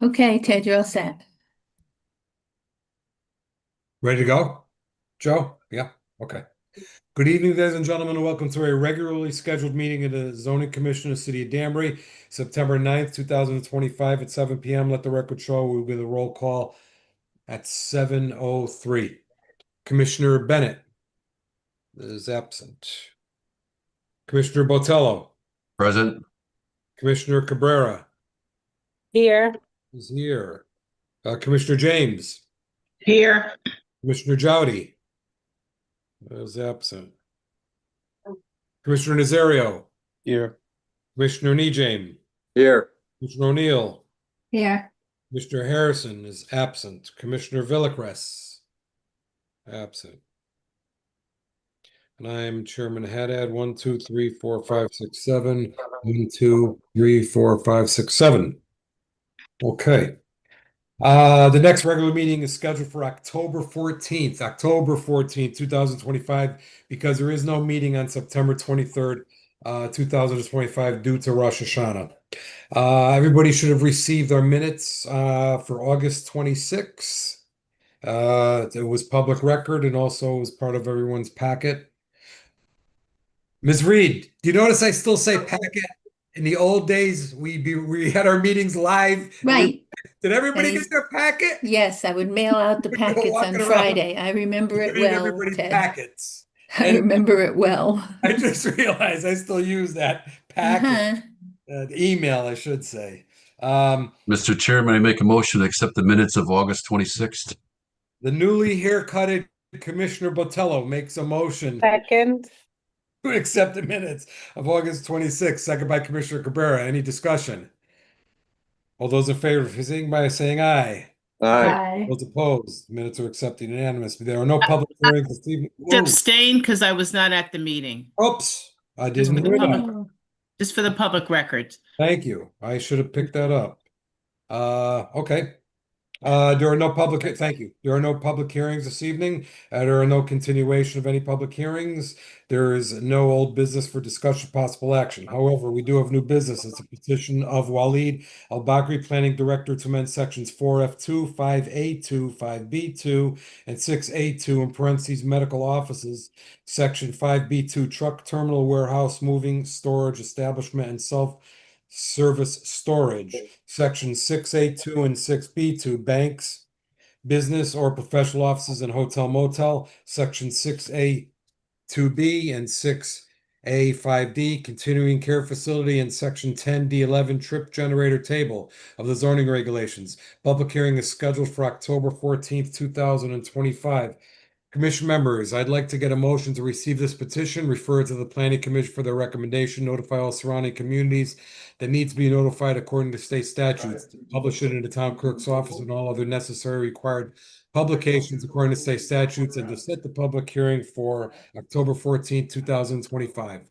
Okay, Ted, you're all set. Ready to go? Joe? Yeah. Okay. Good evening, ladies and gentlemen, and welcome to a regularly scheduled meeting of the Zoning Commission of the City of Danbury, September 9th, 2025 at 7 p.m. Let the record show we'll be the roll call at 7:03. Commissioner Bennett is absent. Commissioner Botello, Present. Commissioner Cabrera Here. is here. Commissioner James, Here. Commissioner Jowdy is absent. Commissioner Nazario, Here. Commissioner Nejame, Here. Commissioner O'Neill. Here. Mr. Harrison is absent. Commissioner Villacrez, absent. And I'm Chairman Haddad. 1, 2, 3, 4, 5, 6, 7. 1, 2, 3, 4, 5, 6, 7. Okay. The next regular meeting is scheduled for October 14th, 2025, because there is no meeting on September 23rd, 2025 due to Rosh Hashanah. Everybody should have received our minutes for August 26th. It was public record and also was part of everyone's packet. Ms. Reed, do you notice I still say packet? In the old days, we had our meetings live. Right. Did everybody That is- get their packet? Yes, I would mail out the packets Walking on around Friday. I remember it Giving well, everybody Ted. packets. I remember it well. I just realized I still use that packet. Uh-huh. Email, I should say. Mr. Chairman, I make a motion to accept the minutes of August 26th. The newly haircutted Commissioner Botello makes a motion Second. to accept the minutes of August 26th, second by Commissioner Cabrera. Any discussion? All those in favor, proceeding by saying aye. Aye. Those opposed, minutes are accepted unanimously. There are no public hearings this evening. To abstain because I was not at the meeting, Oops, I Just didn't for hear the that. public. Just for the public record. Thank you. I should have picked that up. Okay. There are no public, thank you. There are no public hearings this evening. There are no continuation of any public hearings. There is no old business for discussion, possible action. However, we do have new business. It's a petition of Waleed Al-Bakri, Planning Director, to amend sections 4F2, 5A2, 5B2, and 6A2 in parentheses medical offices, section 5B2 truck terminal warehouse moving storage establishment and self-service storage, section 6A2 and 6B2 banks, business or professional offices and hotel motel, section 6A2B and 6A5D continuing care facility, and section 10D11 trip generator table of the zoning regulations. Public hearing is scheduled for October 14th, 2025. Commission members, I'd like to get a motion to receive this petition, refer it to the Planning Commission for their recommendation, notify all surrounding communities that need to be notified according to state statutes, publish it in the town clerk's office and all other necessary required publications according to state statutes, and to set the public hearing for October 14th, 2025.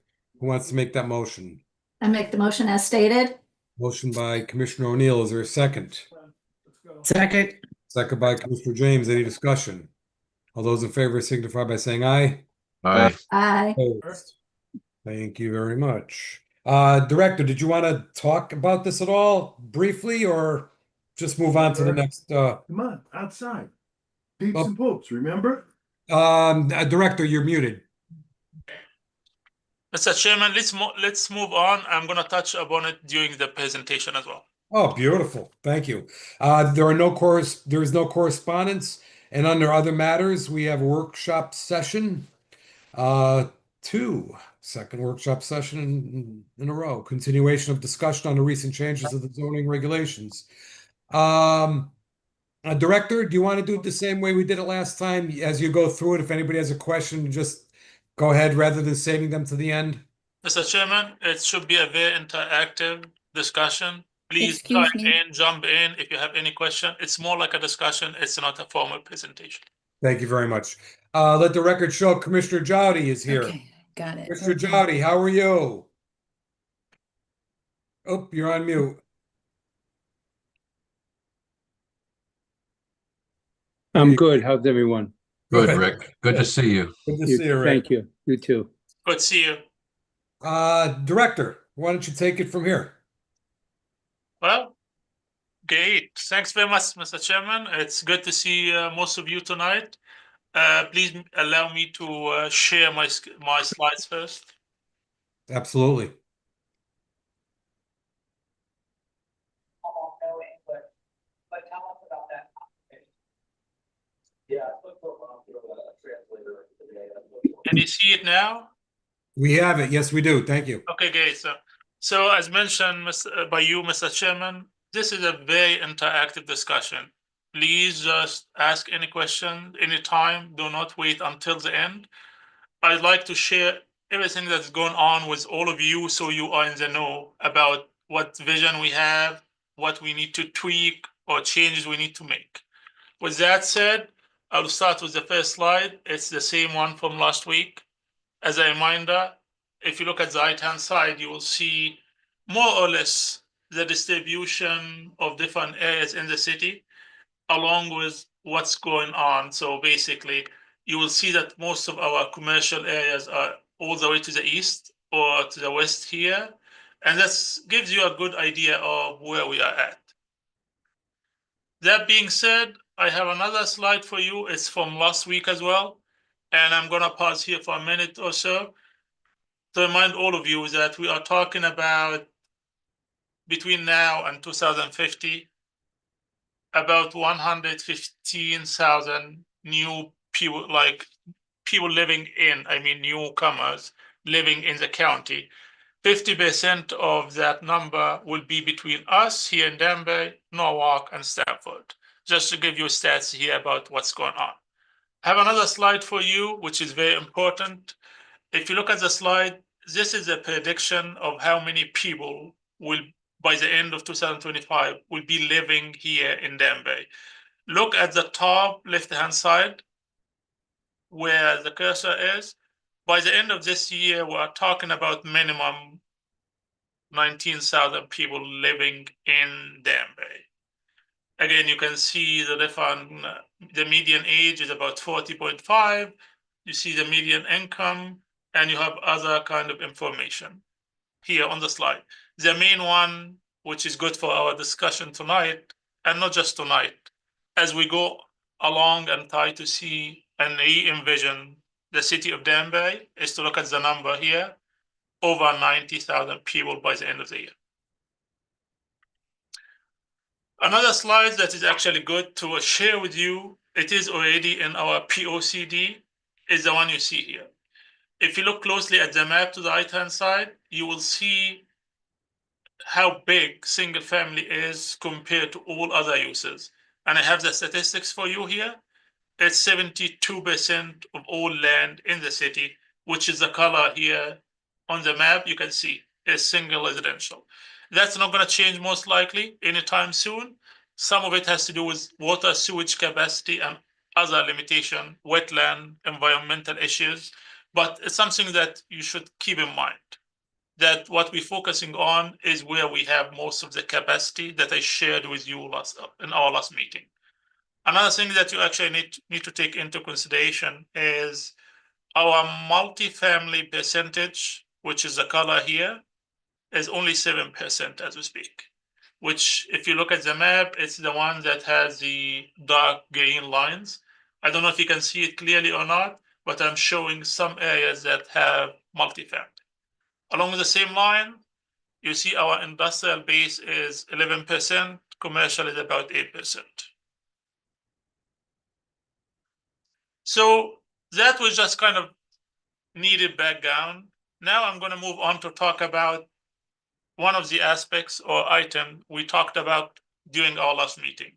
Who wants to make that motion? I make the motion as stated. Motion by Commissioner O'Neill. Is there a second? Second. Second by Commissioner James. Any discussion? All those in favor signify by saying aye. Aye. Aye. Opposed? Thank you very much. Director, did you want to talk about this at all briefly, or just move on to the next? Come on, outside. Peeps and poops, remember? Director, you're muted. Mr. Chairman, let's move on. I'm going to touch upon it during the presentation as well. Oh, beautiful. Thank you. There is no correspondence, and under other matters, we have a workshop session. Second workshop session in a row. Continuation of discussion on the recent changes of the zoning regulations. Director, do you want to do it the same way we did it last time? As you go through it, if anybody has a question, just go ahead rather than saving them to the end. Mr. Chairman, it should be a very interactive discussion. Please Excuse type me. in, jump in if you have any question. It's more like a discussion. It's not a formal presentation. Thank you very much. Let the record show Commissioner Jowdy is here. Okay, got it. Mr. Okay. Jowdy, how are you? Oh, you're on mute. I'm good. How's everyone? Good, Rick. Good to see you. Good to see you, Rick. Thank you. You too. Good to see you. Director, why don't you take it from here? Well, Great. Thanks very much, Mr. Chairman. It's good to see most of you tonight. Please allow me to share my slides first. Absolutely. Can you see it now? We have it. Yes, we do. Thank you. Okay, great. So as mentioned by you, Mr. Chairman, this is a very interactive discussion. Please just ask any question anytime. Do not wait until the end. I'd like to share everything that's going on with all of you so you are in the know about what vision we have, what we need to tweak, or changes we need to make. With that said, I'll start with the first slide. It's the same one from last week. As a reminder, if you look at the right-hand side, you will see more or less the distribution of different areas in the city, along with what's going on. So basically, you will see that most of our commercial areas are all the way to the east or to the west here. And that gives you a good idea of where we are at. That being said, I have another slide for you. It's from last week as well. And I'm going to pause here for a minute or so to remind all of you that we are talking about between now and 2050, about 115,000 new people, like people living in, newcomers living in the county. 50% of that number will be between us here in Danbury, Norwalk, and Stamford. Just to give you stats here about what's going on. I have another slide for you, which is very important. If you look at the slide, this is a prediction of how many people will, by the end of 2025, will be living here in Danbury. Look at the top left-hand side where the cursor is. By the end of this year, we're talking about minimum 19,000 people living in Danbury. Again, you can see the different, the median age is about 40.5. You see the median income, and you have other kind of information here on the slide. The main one, which is good for our discussion tonight, and not just tonight, as we go along and try to see and re-envision the city of Danbury, is to look at the number here, over 90,000 people by the end of the year. Another slide that is actually good to share with you, it is already in our POCD, is the one you see here. If you look closely at the map to the right-hand side, you will see how big single family is compared to all other uses. And I have the statistics for you here. It's 72% of all land in the city, which is the color here on the map you can see, is single residential. That's not going to change most likely anytime soon. Some of it has to do with water sewage capacity and other limitation, wetland, environmental issues. But it's something that you should keep in mind, that what we're focusing on is where we have most of the capacity that I shared with you in our last meeting. Another thing that you actually need to take into consideration is our multifamily percentage, which is the color here, is only 7% as we speak, which if you look at the map, it's the one that has the dark green lines. I don't know if you can see it clearly or not, but I'm showing some areas that have multifamily. Along the same line, you see our industrial base is 11%, commercial is about 8%. So that was just kind of needed background. Now I'm going to move on to talk about one of the aspects or item we talked about during our last meeting.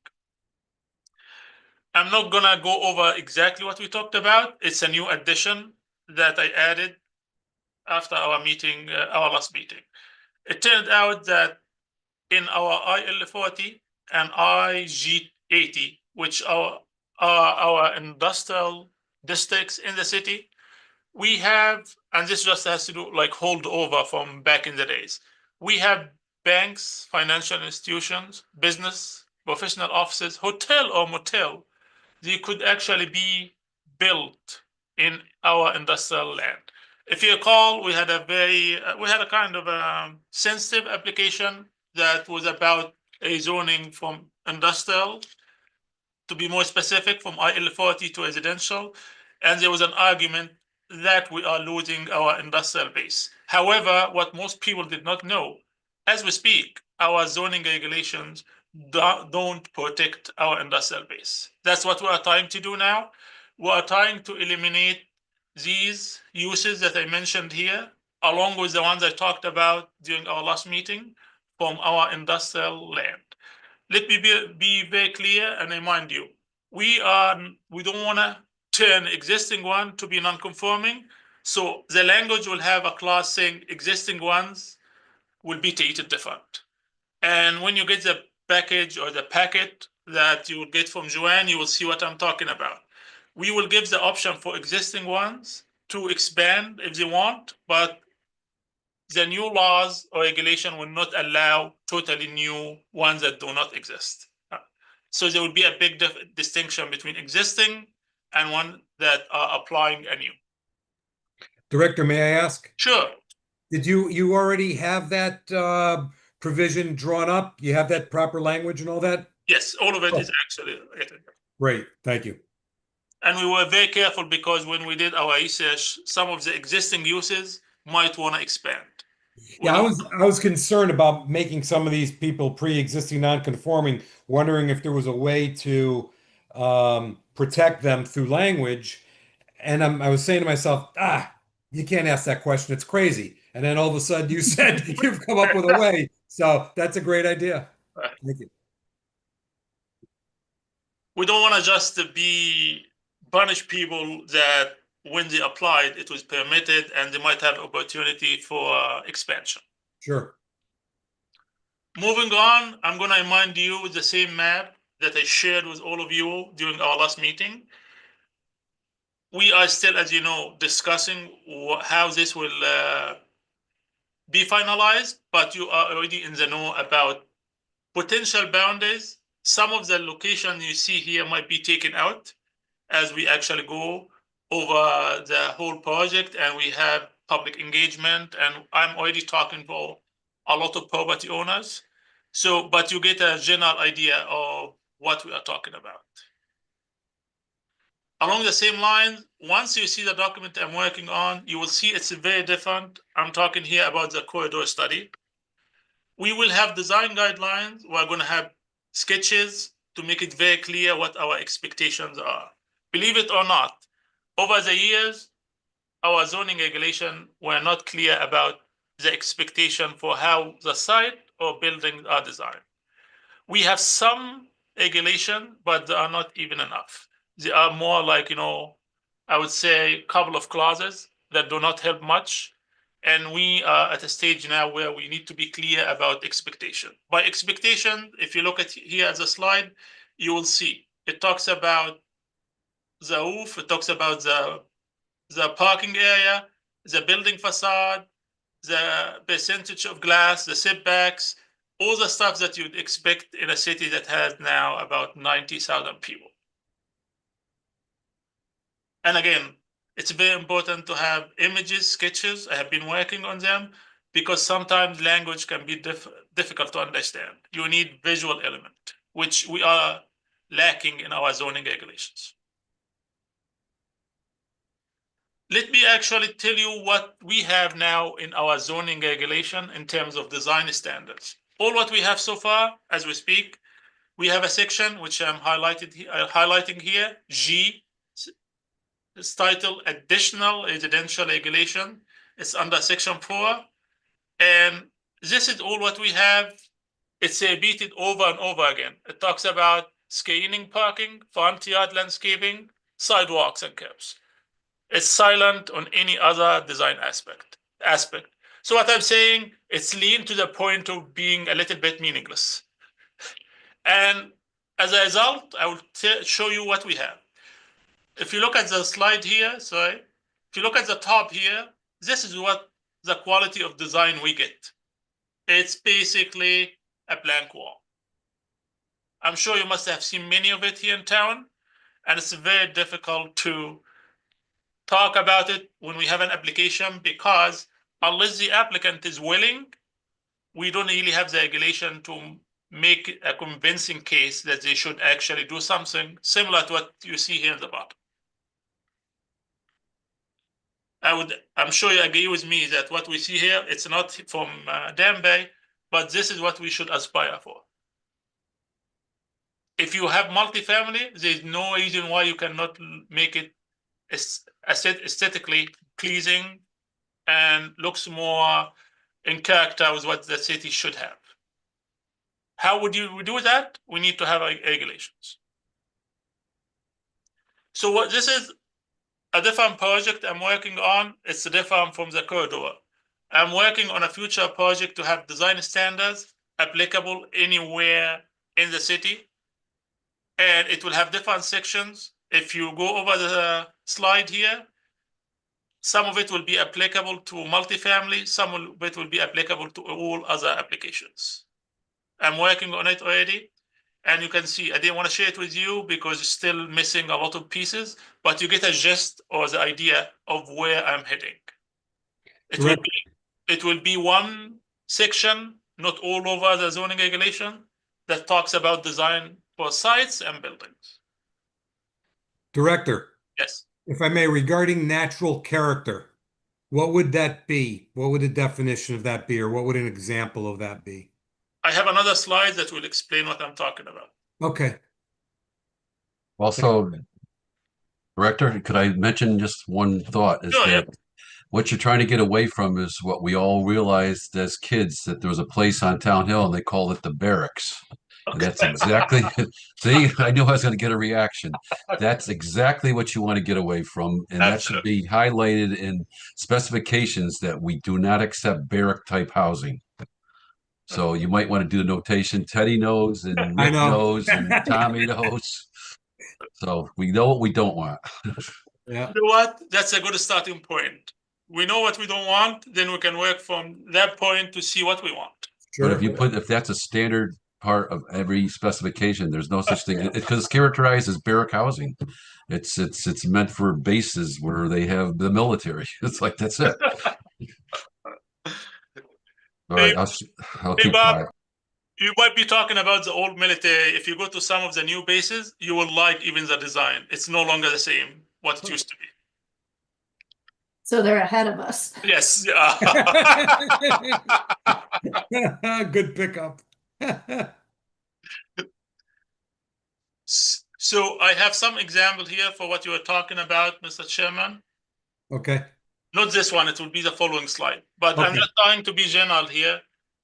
I'm not going to go over exactly what we talked about. It's a new addition that I added after our meeting, our last meeting. It turned out that in our IL40 and IG80, which are our industrial districts in the city, we have, and this just has to do like holdover from back in the days. We have banks, financial institutions, business, professional offices, hotel or motel. They could actually be built in our industrial land. If you recall, we had a kind of sensitive application that was about a zoning from industrial, to be more specific, from IL40 to residential, and there was an argument that we are losing our industrial base. However, what most people did not know, as we speak, our zoning regulations don't protect our industrial base. That's what we are trying to do now. We are trying to eliminate these uses that I mentioned here, along with the ones I talked about during our last meeting, from our industrial land. Let me be very clear and remind you, we don't want to turn existing one to be non-conforming. So the language will have a clause saying existing ones will be treated different. And when you get the package or the packet that you will get from Joanne, you will see what I'm talking about. We will give the option for existing ones to expand if they want, but the new laws or regulation will not allow totally new ones that do not exist. So there will be a big distinction between existing and one that are applying anew. Director, may I ask? Sure. Did you already have that provision drawn up? You have that proper language and all that? Yes, all of it is actually. Great, thank you. And we were very careful because when we did our research, some of the existing uses might want to expand. Yeah, I was concerned about making some of these people pre-existing non-conforming, wondering if there was a way to protect them through language. And I was saying to myself, you can't ask that question. It's crazy. And then all of a sudden you said you've come up with a way. So that's a great idea. Thank you. We don't want to just punish people that when they applied, it was permitted and they might have opportunity for expansion. Sure. Moving on, I'm going to remind you with the same map that I shared with all of you during our last meeting. We are still, as you know, discussing how this will be finalized, but you are already in the know about potential boundaries. Some of the locations you see here might be taken out as we actually go over the whole project and we have public engagement, and I'm already talking for a lot of property owners. So, but you get a general idea of what we are talking about. Along the same lines, once you see the document I'm working on, you will see it's very different. I'm talking here about the corridor study. We will have design guidelines. We're going to have sketches to make it very clear what our expectations are. Believe it or not, over the years, our zoning regulation were not clear about the expectation for how the site or buildings are designed. We have some regulation, but they are not even enough. They are more like, I would say a couple of clauses that do not help much. And we are at a stage now where we need to be clear about expectation. By expectation, if you look at here at the slide, you will see it talks about the roof, it talks about the parking area, the building facade, the percentage of glass, the setbacks, all the stuff that you'd expect in a city that has now about 90,000 people. And again, it's very important to have images, sketches. I have been working on them because sometimes language can be difficult to understand. You need visual element, which we are lacking in our zoning regulations. Let me actually tell you what we have now in our zoning regulation in terms of design standards. All what we have so far, as we speak, we have a section which I'm highlighting here, G. It's titled Additional Residential Regulation. It's under section 4. And this is all what we have. It's repeated over and over again. It talks about screening parking, front yard landscaping, sidewalks and curbs. It's silent on any other design aspect. So what I'm saying, it's lean to the point of being a little bit meaningless. And as a result, I will show you what we have. If you look at the slide here, if you look at the top here, this is what the quality of design we get. It's basically a blank wall. I'm sure you must have seen many of it here in town, and it's very difficult to talk about it when we have an application because unless the applicant is willing, we don't really have the regulation to make a convincing case that they should actually do something similar to what you see here in the bottom. I'm sure you agree with me that what we see here, it's not from Dam Bay, but this is what we should aspire for. If you have multifamily, there's no reason why you cannot make it aesthetically pleasing and looks more in character with what the city should have. How would you do that? We need to have regulations. So what this is a different project I'm working on. It's different from the corridor. I'm working on a future project to have design standards applicable anywhere in the city. And it will have different sections. If you go over the slide here, some of it will be applicable to multifamily, some of it will be applicable to all other applications. I'm working on it already. And you can see, I didn't want to share it with you because it's still missing a lot of pieces, but you get a gist or the idea of where I'm heading. It will be one section, not all over the zoning regulation, that talks about design for sites and buildings. Director, Yes. if I may, regarding natural character, what would that be? What would the definition of that be, or what would an example of that be? I have another slide that will explain what I'm talking about. Okay. Also, Director, could I mention just one thought is Sure, yeah. that what you're trying to get away from is what we all realized as kids, that there was a place on Town Hill and they called it the barracks. And that's exactly, see, I knew I was going to get a reaction. That's exactly what you want to get away from. And that should be highlighted in specifications that we do not accept barrack type housing. So you might want to do the notation. Teddy knows and Rick knows and Tommy knows. So we know what we don't want. Yeah. You know what? That's a good starting point. We know what we don't want, then we can work from that point to see what we want. But if that's a standard part of every specification, there's no such thing, because it's characterized as barrack housing. It's meant for bases where they have the military. It's like, that's it. All right, I'll keep quiet. You might be talking about the old military. If you go to some of the new bases, you will like even the design. It's no longer the same what it used to be. So they're ahead of us. Yes. Good pickup. So I have some example here for what you were talking about, Mr. Chairman. Okay. Not this one, it will be the following slide. But I'm just trying to be general here.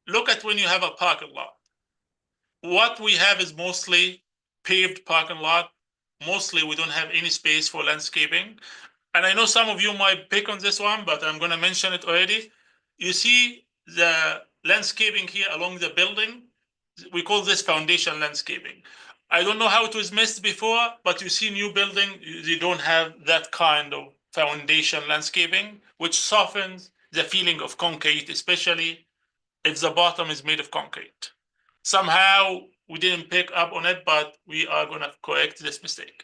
Look at when you have a parking lot. What we have is mostly paved parking lot. Mostly we don't have any space for landscaping. And I know some of you might pick on this one, but I'm going to mention it already. You see the landscaping here along the building. We call this foundation landscaping. I don't know how it was missed before, but you see new building, they don't have that kind of foundation landscaping, which softens the feeling of concrete, especially if the bottom is made of concrete. Somehow we didn't pick up on it, but we are going to correct this mistake.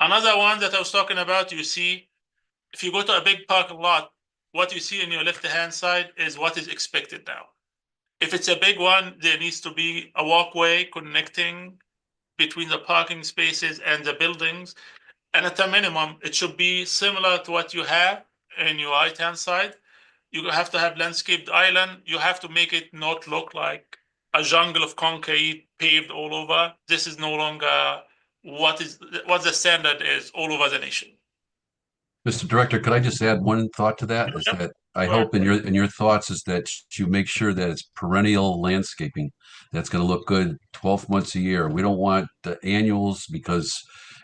Another one that I was talking about, you see, if you go to a big parking lot, what you see on your left-hand side is what is expected now. If it's a big one, there needs to be a walkway connecting between the parking spaces and the buildings. And at a minimum, it should be similar to what you have in your right-hand side. You have to have landscaped island. You have to make it not look like a jungle of concrete paved all over. This is no longer what the standard is all over the nation. Mr. Director, could I just add one thought to that? Is that I hope in your thoughts is that you make sure that it's perennial landscaping that's going to look good 12 months a year. We don't want the annuals because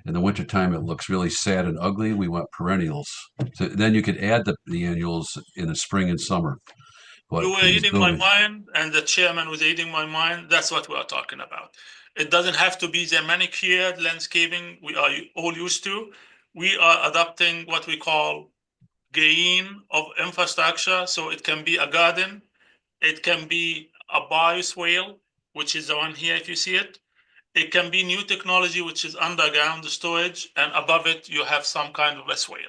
in the wintertime it looks really sad and ugly. We want perennials. So then you could add the annuals in the spring and summer. You were reading my mind, and the chairman was reading my mind. That's what we are talking about. It doesn't have to be the manicured landscaping we are all used to. We are adopting what we call green of infrastructure. So it can be a garden. It can be a bioswale, which is the one here, if you see it. It can be new technology, which is underground storage. And above it, you have some kind of a swale.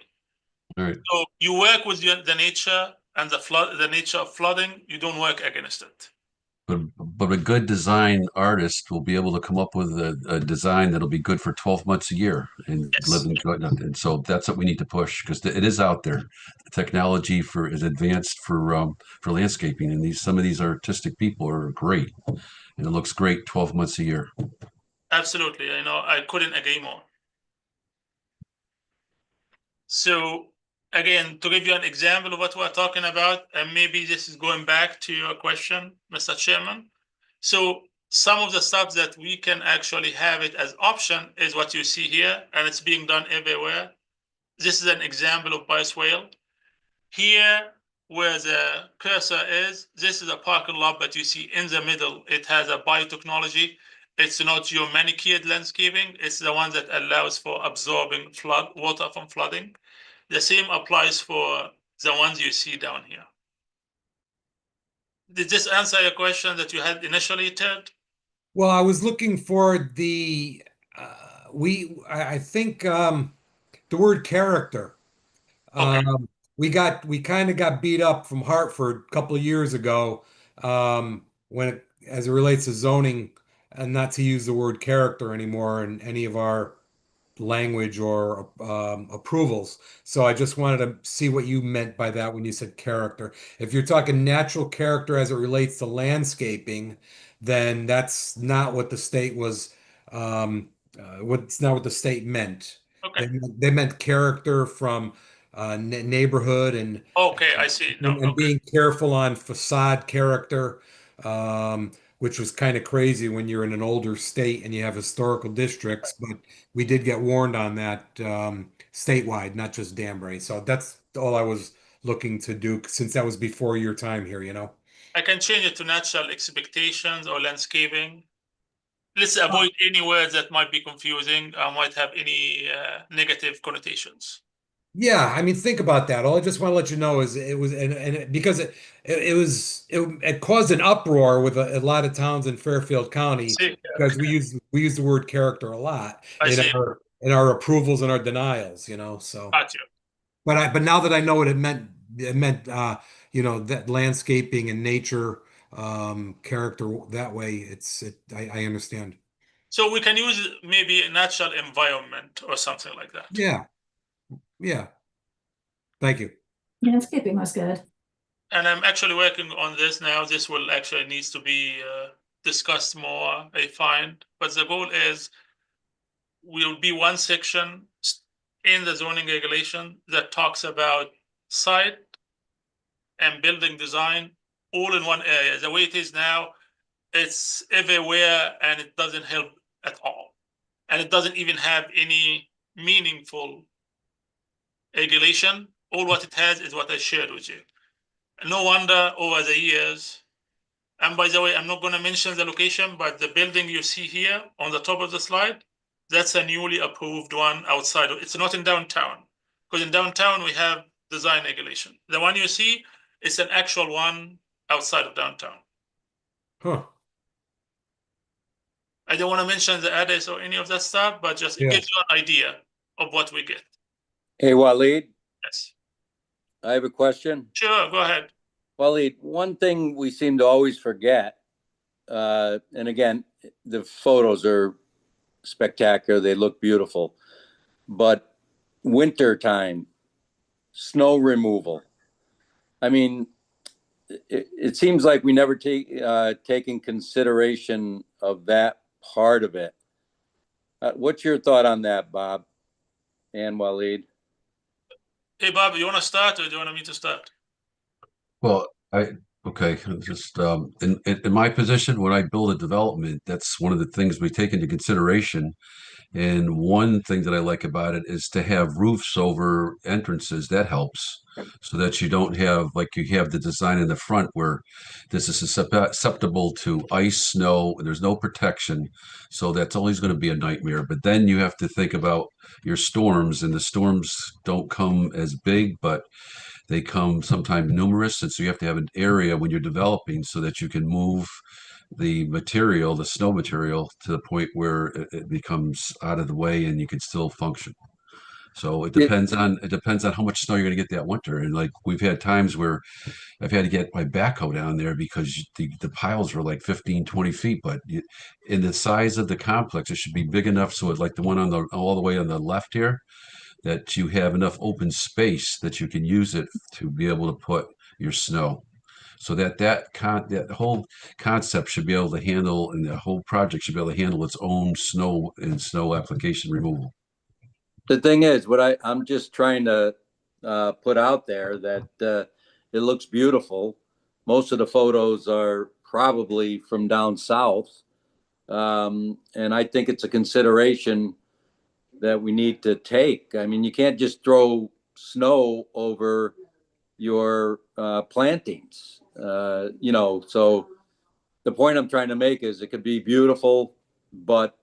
Right. So you work with the nature and the nature of flooding. You don't work against it. But a good design artist will be able to come up with a design that'll be good for 12 months a year and Yes. live in good. And so that's what we need to push because it is out there. The technology is advanced for landscaping, and some of these artistic people are great, and it looks great 12 months a year. Absolutely. I couldn't agree more. So again, to give you an example of what we're talking about, and maybe this is going back to your question, Mr. Chairman. So some of the stuff that we can actually have it as option is what you see here, and it's being done everywhere. This is an example of bioswale. Here, where the cursor is, this is a parking lot, but you see in the middle, it has a biotechnology. It's not your manicured landscaping. It's the one that allows for absorbing water from flooding. The same applies for the ones you see down here. Did this answer your question that you had initially, Ted? Well, I was looking for I think the word character. Okay. We kind of got beat up from Hartford a couple of years ago as it relates to zoning, and not to use the word character anymore in any of our language or approvals. So I just wanted to see what you meant by that when you said character. If you're talking natural character as it relates to landscaping, then that's not what the state was, what's not what the state meant. Okay. They meant character from neighborhood and Okay, I see. No, and okay. being careful on facade character, which was kind of crazy when you're in an older state and you have historical districts. But we did get warned on that statewide, not just Danbury. So that's all I was looking to do since that was before your time here, you know. I can change it to natural expectations or landscaping. Let's avoid any words that might be confusing or might have any negative connotations. Yeah, I mean, think about that. All I just want to let you know is it was, because it caused an uproar with a lot of towns in Fairfield County See, because we use the word character a lot I see. in our approvals and our denials, you know. So, Got you. but now that I know what it meant, that landscaping and nature character that way. I understand. So we can use maybe a natural environment or something like that. Yeah, yeah. Thank you. Landscaping was good. And I'm actually working on this now. This will actually needs to be discussed more, I find. But the goal is will be one section in the zoning regulation that talks about site and building design all in one area. The way it is now, it's everywhere and it doesn't help at all. And it doesn't even have any meaningful regulation. All what it has is what I shared with you. No wonder over the years, and by the way, I'm not going to mention the location, but the building you see here on the top of the slide, that's a newly approved one outside. It's not in downtown, because in downtown we have design regulation. The one you see is an actual one outside of downtown. Huh. I don't want to mention the address or any of that stuff, but just it gives you an idea of what we get. Hey, Waleed, Yes. I have a question. Sure, go ahead. Waleed, one thing we seem to always forget, and again, the photos are spectacular. They look beautiful, but winter time, snow removal. I mean, it seems like we never taken consideration of that part of it. What's your thought on that, Bob and Waleed? Hey, Bob, you want to start or do you want me to start? Well, okay, just in my position, when I build a development, that's one of the things we take into consideration. And one thing that I like about it is to have roofs over entrances. That helps so that you don't have, like you have the design in the front where this is susceptible to ice, snow, and there's no protection. So that's always going to be a nightmare. But then you have to think about your storms, and the storms don't come as big, but they come sometimes numerous. And so you have to have an area when you're developing so that you can move the material, the snow material, to the point where it becomes out of the way and you can still function. So it depends on how much snow you're going to get that winter. And like we've had times where I've had to get my backhoe down there because the piles were like 15, 20 feet. But in the size of the complex, it should be big enough so it like the one on the all the way on the left here, that you have enough open space that you can use it to be able to put your snow. So that whole concept should be able to handle, and the whole project should be able to handle its own snow and snow application removal. The thing is, I'm just trying to put out there that it looks beautiful. Most of the photos are probably from down south. And I think it's a consideration that we need to take. I mean, you can't just throw snow over your plantings, so the point I'm trying to make is it could be beautiful, but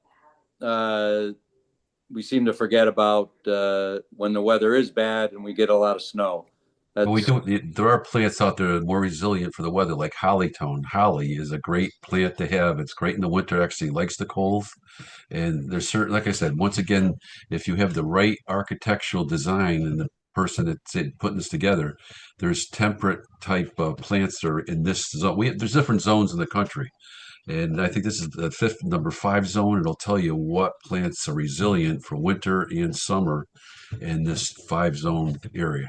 we seem to forget about when the weather is bad and we get a lot of snow. But there are plants out there more resilient for the weather, like hollytone. Holly is a great plant to have. It's great in the winter, actually likes the cold. And there's certain, like I said, once again, if you have the right architectural design and the person that's putting this together, there's temperate type of plants that are in this zone. There's different zones in the country. And I think this is the number 5 zone. It'll tell you what plants are resilient for winter and summer in this 5 zone area.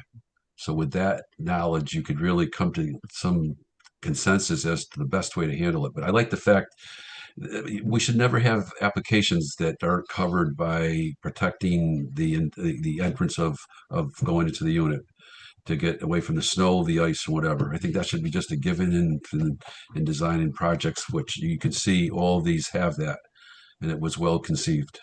So with that knowledge, you could really come to some consensus as to the best way to handle it. But I like the fact we should never have applications that aren't covered by protecting the entrance of going into the unit to get away from the snow, the ice, or whatever. I think that should be just a given in designing projects, which you can see all these have that, and it was well conceived.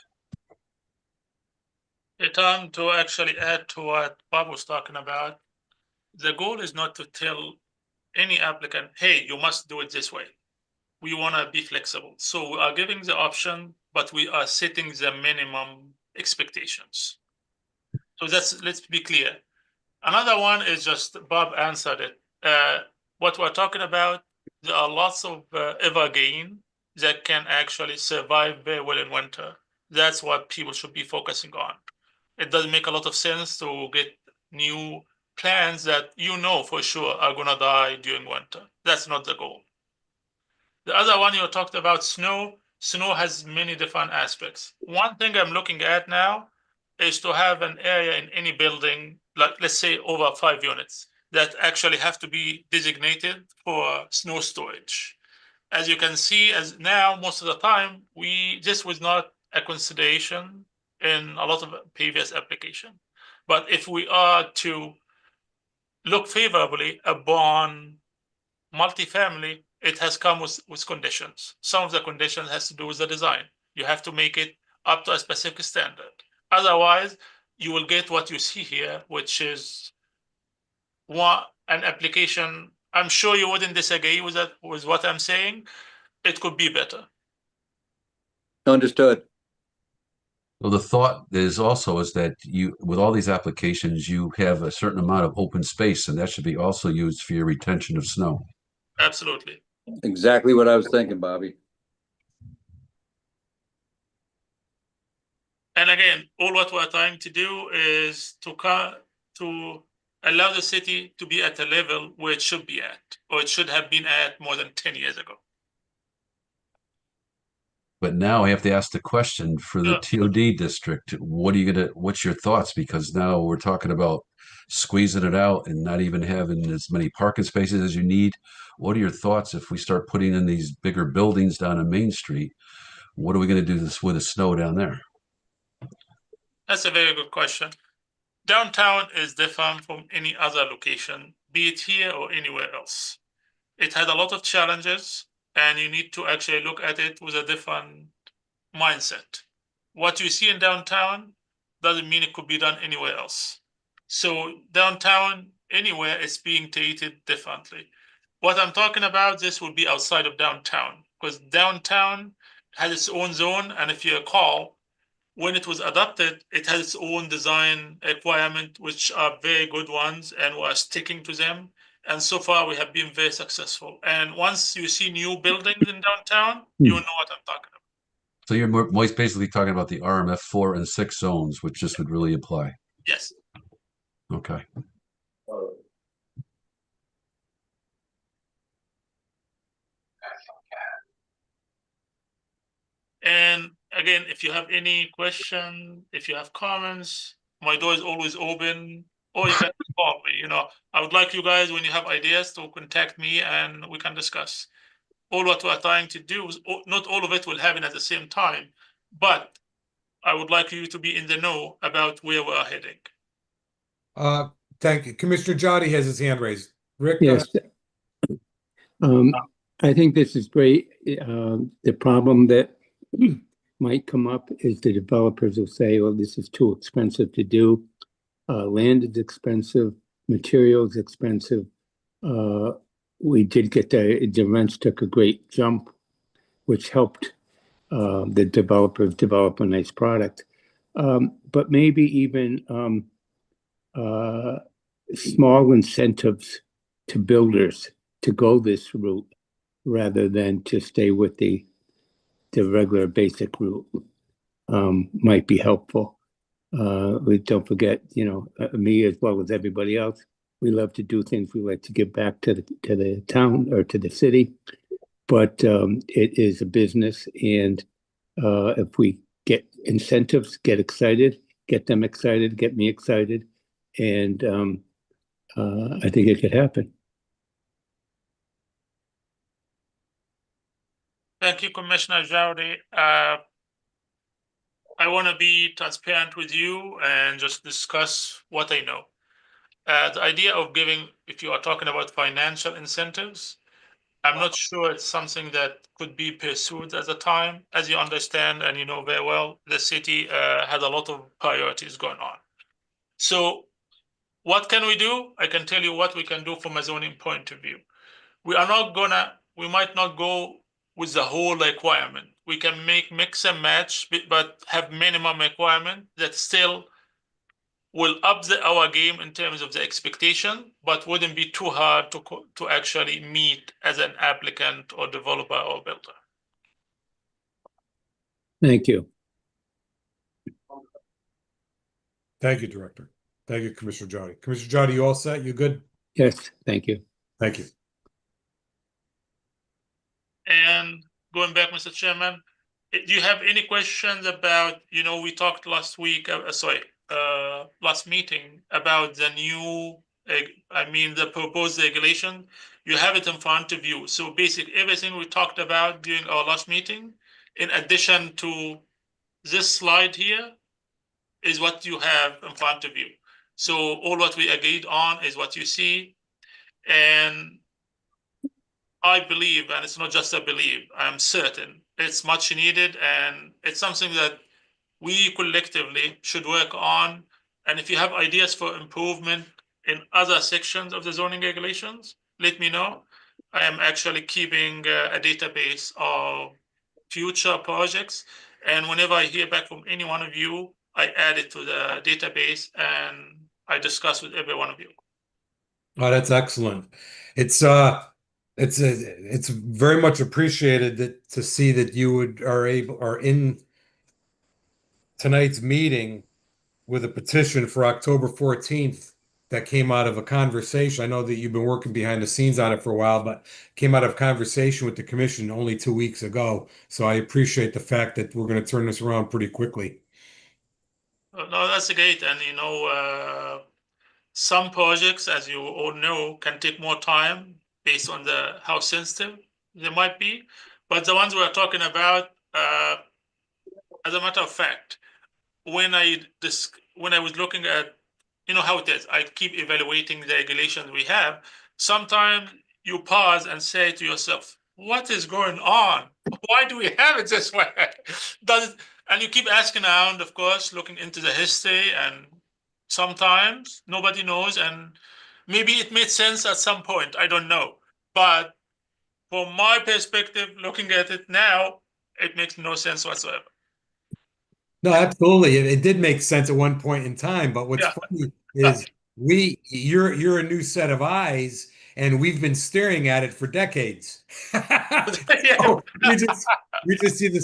Hey, Tom, to actually add to what Bob was talking about, the goal is not to tell any applicant, hey, you must do it this way. We want to be flexible. So we are giving the option, but we are setting the minimum expectations. So let's be clear. Another one is just Bob answered it. What we're talking about, there are lots of evergreen that can actually survive very well in winter. That's what people should be focusing on. It doesn't make a lot of sense to get new plants that for sure are going to die during winter. That's not the goal. The other one you talked about, snow. Snow has many different aspects. One thing I'm looking at now is to have an area in any building, like let's say over 5 units, that actually have to be designated for snow storage. As you can see, as now, most of the time, this was not a consideration in a lot of previous application. But if we are to look favorably upon multifamily, it has come with conditions. Some of the conditions has to do with the design. You have to make it up to a specific standard. Otherwise, you will get what you see here, which is an application. I'm sure you wouldn't disagree with what I'm saying. It could be better. Understood. Well, the thought is that you, with all these applications, you have a certain amount of open space, and that should be also used for your retention of snow. Absolutely. Exactly what I was thinking, Bobby. And again, all what we're trying to do is to allow the city to be at a level where it should be at, or it should have been at more than 10 years ago. But now I have to ask the question for the TOD district. What's your thoughts? Because now we're talking about squeezing it out and not even having as many parking spaces as you need. What are your thoughts if we start putting in these bigger buildings down on Main Street? What are we going to do with the snow down there? That's a very good question. Downtown is different from any other location, be it here or anywhere else. It had a lot of challenges, and you need to actually look at it with a different mindset. What you see in downtown doesn't mean it could be done anywhere else. So downtown, anywhere, is being treated differently. What I'm talking about, this will be outside of downtown, because downtown has its own zone, and if you recall, when it was adopted, it has its own design requirement, which are very good ones, and we are sticking to them. And so far, we have been very successful. And once you see new buildings in downtown, you know what I'm talking about. So you're basically talking about the RMF 4 and 6 zones, which this would really apply. Yes. Okay. And again, if you have any question, if you have comments, my door is always open, or you can call me. I would like you guys, when you have ideas, to contact me and we can discuss. All what we're trying to do is not all of it will happen at the same time, but I would like you to be in the know about where we are heading. Thank you. Commissioner Jody has his hand raised. Rick? Yes. I think this is great. The problem that might come up is the developers will say, well, this is too expensive to do. Land is expensive, materials expensive. We did get the rents took a great jump, which helped the developers develop a nice product. But maybe even small incentives to builders to go this route rather than to stay with the regular basic route might be helpful. We don't forget, me as well as everybody else, we love to do things. We like to give back to the town or to the city, but it is a business, and if we get incentives, get excited, get them excited, get me excited, and I think it could happen. Thank you, Commissioner Jowdy. I want to be transparent with you and just discuss what I know. The idea of giving, if you are talking about financial incentives, I'm not sure it's something that could be pursued at the time. As you understand, and you know very well, the city had a lot of priorities going on. So what can we do? I can tell you what we can do from a zoning point of view. We might not go with the whole requirement. We can mix and match, but have minimum requirement that still will up our game in terms of the expectation, but wouldn't be too hard to actually meet as an applicant or developer or builder. Thank you. Thank you, Director. Thank you, Commissioner Jody. Commissioner Jody, you all set? You good? Yes, thank you. Thank you. And going back, Mr. Chairman, do you have any questions about, we talked last week, last meeting about the new, the proposed regulation. You have it in front of you. So basically everything we talked about during our last meeting, in addition to this slide here, is what you have in front of you. So all what we agreed on is what you see. And I believe, and it's not just a believe, I'm certain it's much needed, and it's something that we collectively should work on. And if you have ideas for improvement in other sections of the zoning regulations, let me know. I am actually keeping a database of future projects. And whenever I hear back from any one of you, I add it to the database and I discuss with every one of you. Oh, that's excellent. It's very much appreciated to see that you are in tonight's meeting with a petition for October 14th that came out of a conversation. I know that you've been working behind the scenes on it for a while, but came out of conversation with the commission only 2 weeks ago. So I appreciate the fact that we're going to turn this around pretty quickly. No, that's great. And some projects, as you all know, can take more time based on how sensitive they might be. But the ones we're talking about, as a matter of fact, when I was looking at, how it is, I keep evaluating the regulations we have. Sometimes you pause and say to yourself, what is going on? Why do we have it this way? And you keep asking around, of course, looking into the history, and sometimes nobody knows, and maybe it made sense at some point, I don't know. But from my perspective, looking at it now, it makes no sense whatsoever. No, absolutely. It did make sense at one point in time, but what's funny is you're a new set of eyes, and we've been staring at it for decades. So We just see the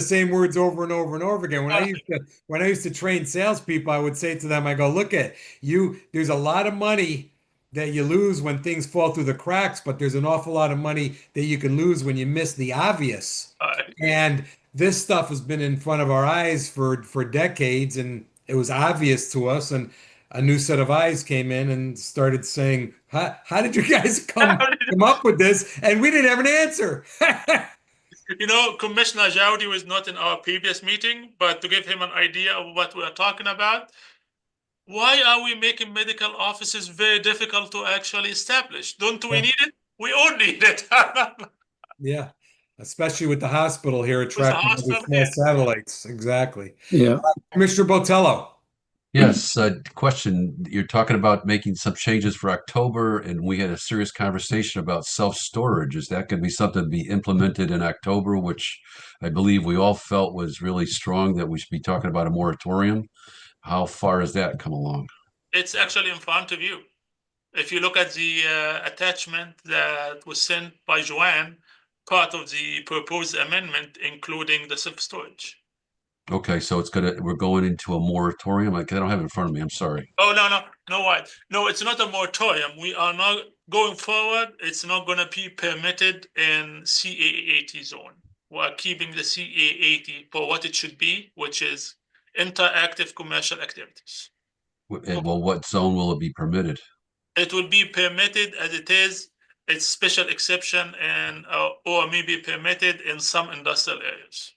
same words over and over and over again. When I used to train salespeople, I would say to them, I go, look at you, there's a lot of money that you lose when things fall through the cracks, but there's an awful lot of money that you can lose when you miss the obvious. And this stuff has been in front of our eyes for decades, and it was obvious to us. And a new set of eyes came in and started saying, how did you guys come up with this? And we didn't have an answer. You know, Commissioner Jowdy was not in our previous meeting, but to give him an idea of what we are talking about, why are we making medical offices very difficult to actually establish? Don't we need it? We all need it. Yeah, especially with the hospital here the attracting other hospital, small yeah. satellites. Exactly. Yeah. Commissioner Botello. Yes, question. You're talking about making some changes for October, and we had a serious conversation about self-storage. Is that going to be something to be implemented in October, which I believe we all felt was really strong that we should be talking about a moratorium? How far has that come along? It's actually in front of you. If you look at the attachment that was sent by Joanne, part of the proposed amendment, including the self-storage. Okay, so we're going into a moratorium. I don't have it in front of me. I'm sorry. Oh, no, it's not a moratorium. We are not going forward. It's not going to be permitted in CA80 zone. We're keeping the CA80 for what it should be, which is interactive commercial activities. Well, what zone will it be permitted? It will be permitted as it is. It's special exception and or maybe permitted in some industrial areas.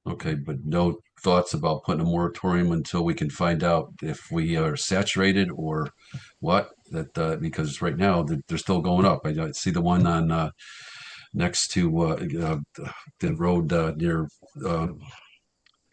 Okay, but no thoughts about putting a moratorium until we can find out if we are saturated or what? Because right now they're still going up. I see the one on next to the road near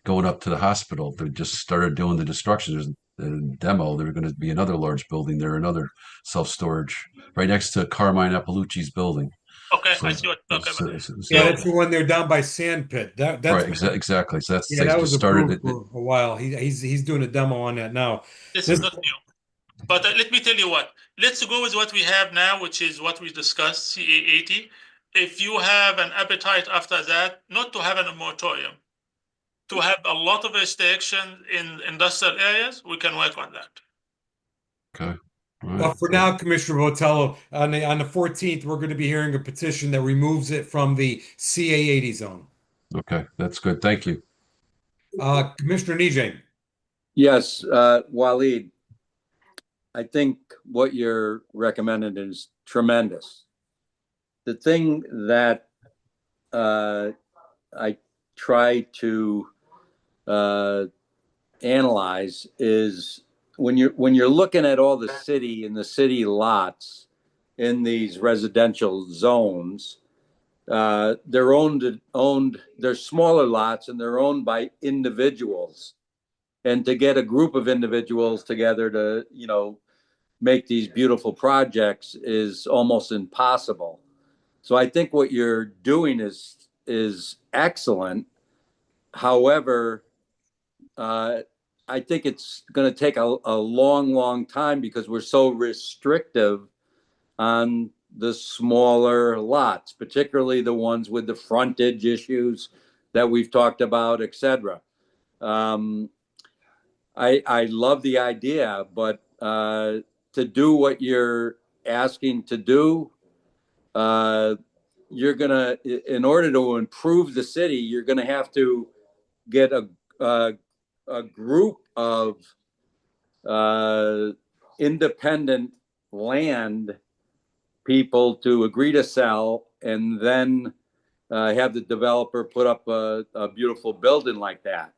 going up to the hospital. They just started doing the destruction. There's a demo. There's going to be another large building there, another self-storage right next to Carmine Appalucci's building. Okay, I see what you're talking about. Yeah, that's the one there down by Sandpit. That's right, exactly. So that's yeah, they that just was started approved for a while. He's doing a demo on that now. This is not new. But let me tell you what. Let's go with what we have now, which is what we discussed, CA80. If you have an appetite after that, not to have a moratorium, to have a lot of restrictions in industrial areas, we can work on that. Okay. Right. Well, for now, Commissioner Botello, on the 14th, we're going to be hearing a petition that removes it from the CA80 zone. Okay, that's good. Thank you. Commissioner Nijay. Yes, Waleed, I think what you're recommending is tremendous. The thing that I try to analyze is when you're looking at all the city and the city lots in these residential zones, they're they're smaller lots and they're owned by individuals. And to get a group of individuals together to, make these beautiful projects is almost impossible. So I think what you're doing is excellent. However, I think it's going to take a long, long time because we're so restrictive on the smaller lots, particularly the ones with the frontage issues that we've talked about, et cetera. I love the idea, but to do what you're asking to do, you're gonna, in order to improve the city, you're gonna have to get a group of independent land people to agree to sell, and then have the developer put up a beautiful building like that.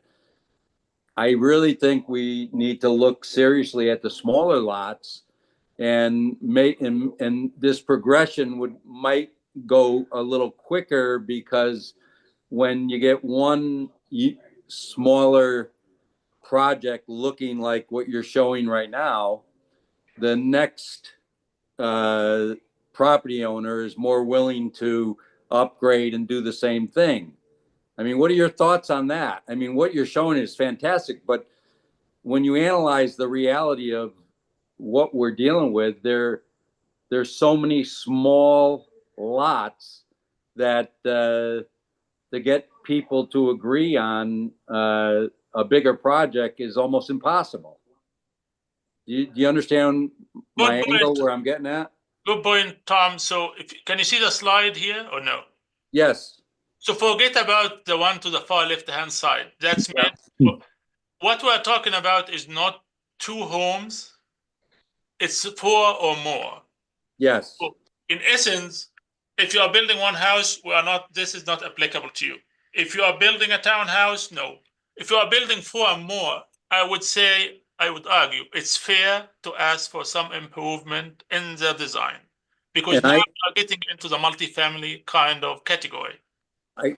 I really think we need to look seriously at the smaller lots and this progression might go a little quicker, because when you get one smaller project looking like what you're showing right now, the next property owner is more willing to upgrade and do the same thing. I mean, what are your thoughts on that? I mean, what you're showing is fantastic, but when you analyze the reality of what we're dealing with, there's so many small lots that to get people to agree on a bigger project is almost impossible. Do you understand my Good angle point. where I'm getting at? Good point, Tom. So can you see the slide here or no? Yes. So forget about the one to the far left-hand side. That's Yeah. meant, what we're talking about is not 2 homes. It's 4 or more. Yes. So in essence, if you are building one house, this is not applicable to you. If you are building a townhouse, no. If you are building 4 or more, I would argue it's fair to ask for some improvement in the design, because And now you are getting into the multifamily kind of category.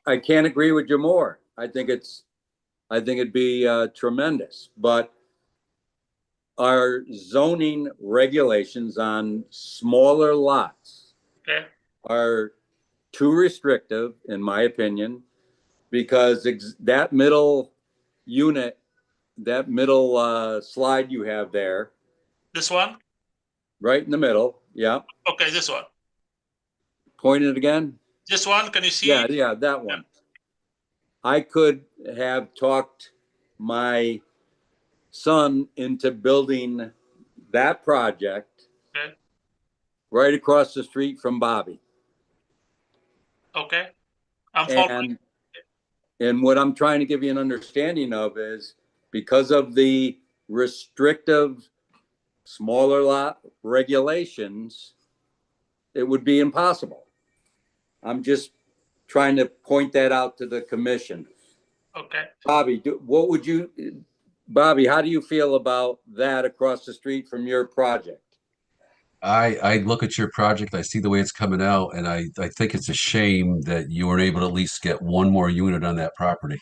I can't agree with you more. I think it'd be tremendous, but our zoning regulations on smaller lots Okay. are too restrictive, in my opinion, because that middle unit, that middle slide you have there, This one? right in the middle, yeah, Okay, this one. point it again. This one, can you see? Yeah, that one. I could have talked my son into building that project Okay. right across the street from Bobby. Okay. I'm following. And what I'm trying to give you an understanding of is because of the restrictive smaller lot regulations, it would be impossible. I'm just trying to point that out to the commission. Okay. Bobby, Bobby, how do you feel about that across the street from your project? I look at your project, I see the way it's coming out, and I think it's a shame that you weren't able to at least get one more unit on that property.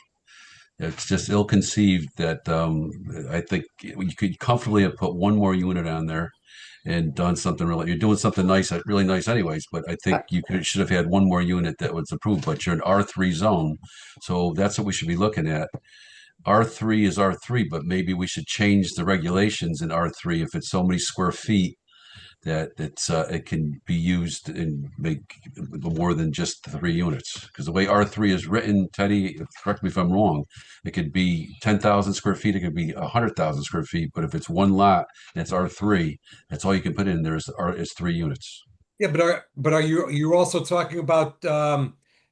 It's just ill-conceived that I think you could comfortably have put one more unit on there and done something really. You're doing something nice, really nice, anyways. But I think should have had one more unit that was approved. But you're an R3 zone, so that's what we should be looking at. R3 is R3, but maybe we should change the regulations in R3 if it's so many square feet that it can be used and make more than just 3 units. Because the way R3 is written, Teddy, correct me if I'm wrong, it could be 10,000 square feet, it could be 100,000 square feet, but if it's one lot and it's R3, that's all you can put in there is 3 units. Yeah, but are you also talking about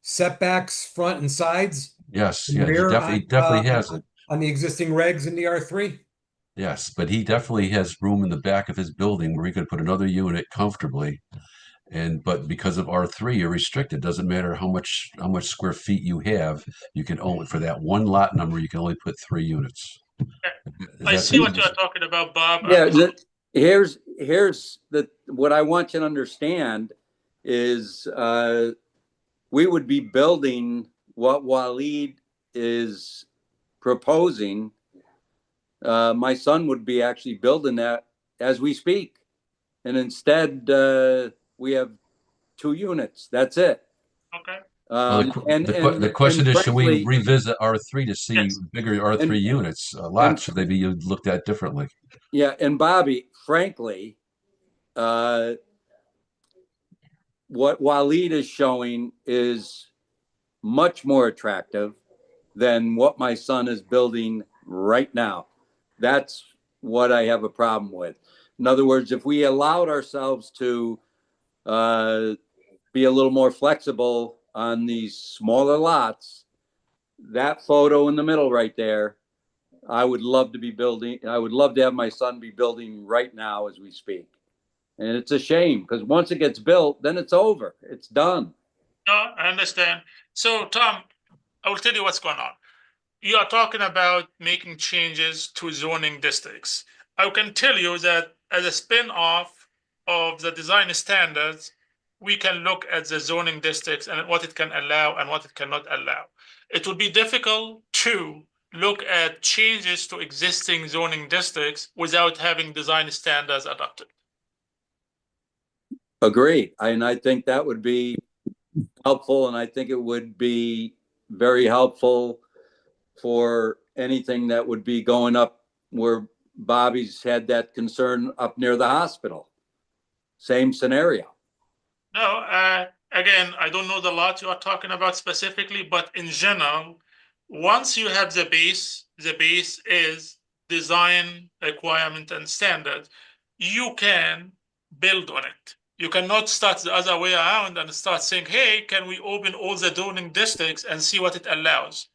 setbacks, front and sides? Yes, And yeah, rear, he definitely has it. on the existing regs in the R3? Yes, but he definitely has room in the back of his building where he could put another unit comfortably. But because of R3, you're restricted. Doesn't matter how much square feet you have, you can only, for that one lot number, you can only put 3 units. I see what you're talking about, Bob. Yeah, here's what I want you to understand is we would be building what Waleed is proposing. My son would be actually building that as we speak. And instead, we have 2 units. That's it. Okay. The question is, should we revisit R3 to see Yes. bigger R3 units? Lots, should they be looked at differently? Yeah, and Bobby, frankly, what Waleed is showing is much more attractive than what my son is building right now. That's what I have a problem with. In other words, if we allowed ourselves to be a little more flexible on these smaller lots, that photo in the middle right there, I would love to have my son be building right now as we speak. And it's a shame because once it gets built, then it's over. It's done. No, I understand. So, Tom, I will tell you what's going on. You are talking about making changes to zoning districts. I can tell you that as a spin-off of the design standards, we can look at the zoning districts and what it can allow and what it cannot allow. It would be difficult to look at changes to existing zoning districts without having design standards adopted. Agreed. And I think that would be helpful. And I think it would be very helpful for anything that would be going up where Bobby's had that concern up near the hospital. Same scenario. No, again, I don't know the lot you are talking about specifically, but in general, once you have the base is design requirement and standards, you can build on it. You cannot start the other way around and start saying, hey, can we open all the zoning districts and see what it allows?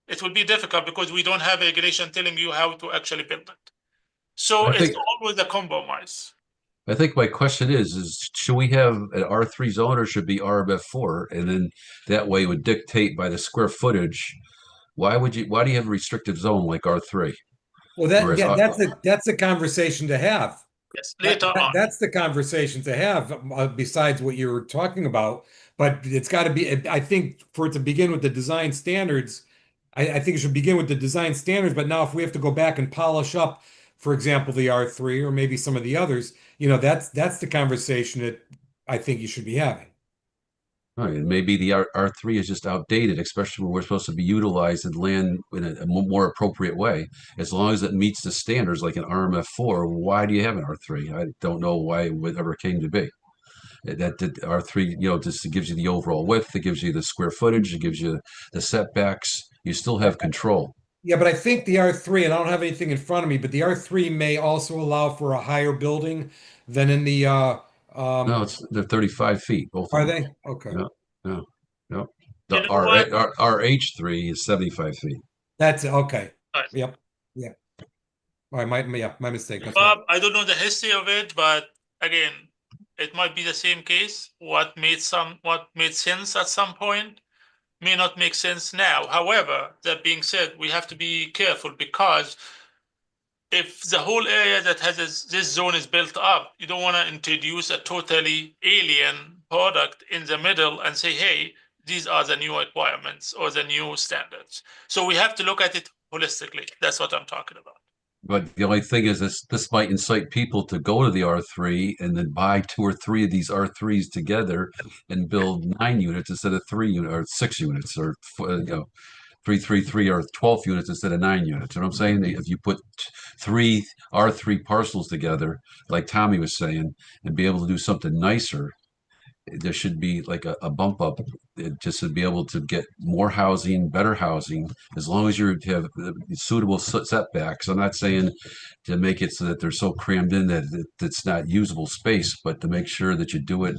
It will be difficult because we don't have regulation telling you how to actually build it. So I it's think- always a compromise. I think my question is should we have an R3 zone or should it be RMF4? And then that way it would dictate by the square footage. Why do you have a restrictive zone like R3? Well, Whereas that's a conversation to have. Yes, later on. That's the conversation to have, besides what you were talking about. But it's got to be, I think, for it to begin with the design standards, I think it should begin with the design standards. But now if we have to go back and polish up, for example, the R3 or maybe some of the others, that's the conversation that I think you should be having. All right, and maybe the R3 is just outdated, especially when we're supposed to be utilizing land in a more appropriate way. As long as it meets the standards like an RMF4, why do you have an R3? I don't know why it ever came to be. That R3, just gives you the overall width, it gives you the square footage, it gives you the setbacks. You still have control. Yeah, but I think the R3, and I don't have anything in front of me, but the R3 may also allow for a higher building than in the No, they're 35 feet. Both are of them. they? Okay. No. The You know what? RH3 is 75 feet. That's okay. Right. Yep. Yeah. All right, my mistake. That's Bob, I don't know the history of it, but again, it might be the same case. What made sense at some point may not make sense now. However, that being said, we have to be careful because if the whole area that has this zone is built up, you don't want to introduce a totally alien product in the middle and say, hey, these are the new requirements or the new standards. So we have to look at it holistically. That's what I'm talking about. But the only thing is this might incite people to go to the R3 and then buy 2 or 3 of these R3s together and build 9 units instead of 3 units or 6 units or 3 or 12 units instead of 9 units. You know what I'm saying? If you put 3 R3 parcels together, like Tommy was saying, and be able to do something nicer, there should be like a bump up just to be able to get more housing, better housing, as long as you have suitable setbacks. I'm not saying to make it so that they're so crammed in that it's not usable space, but to make sure that you do it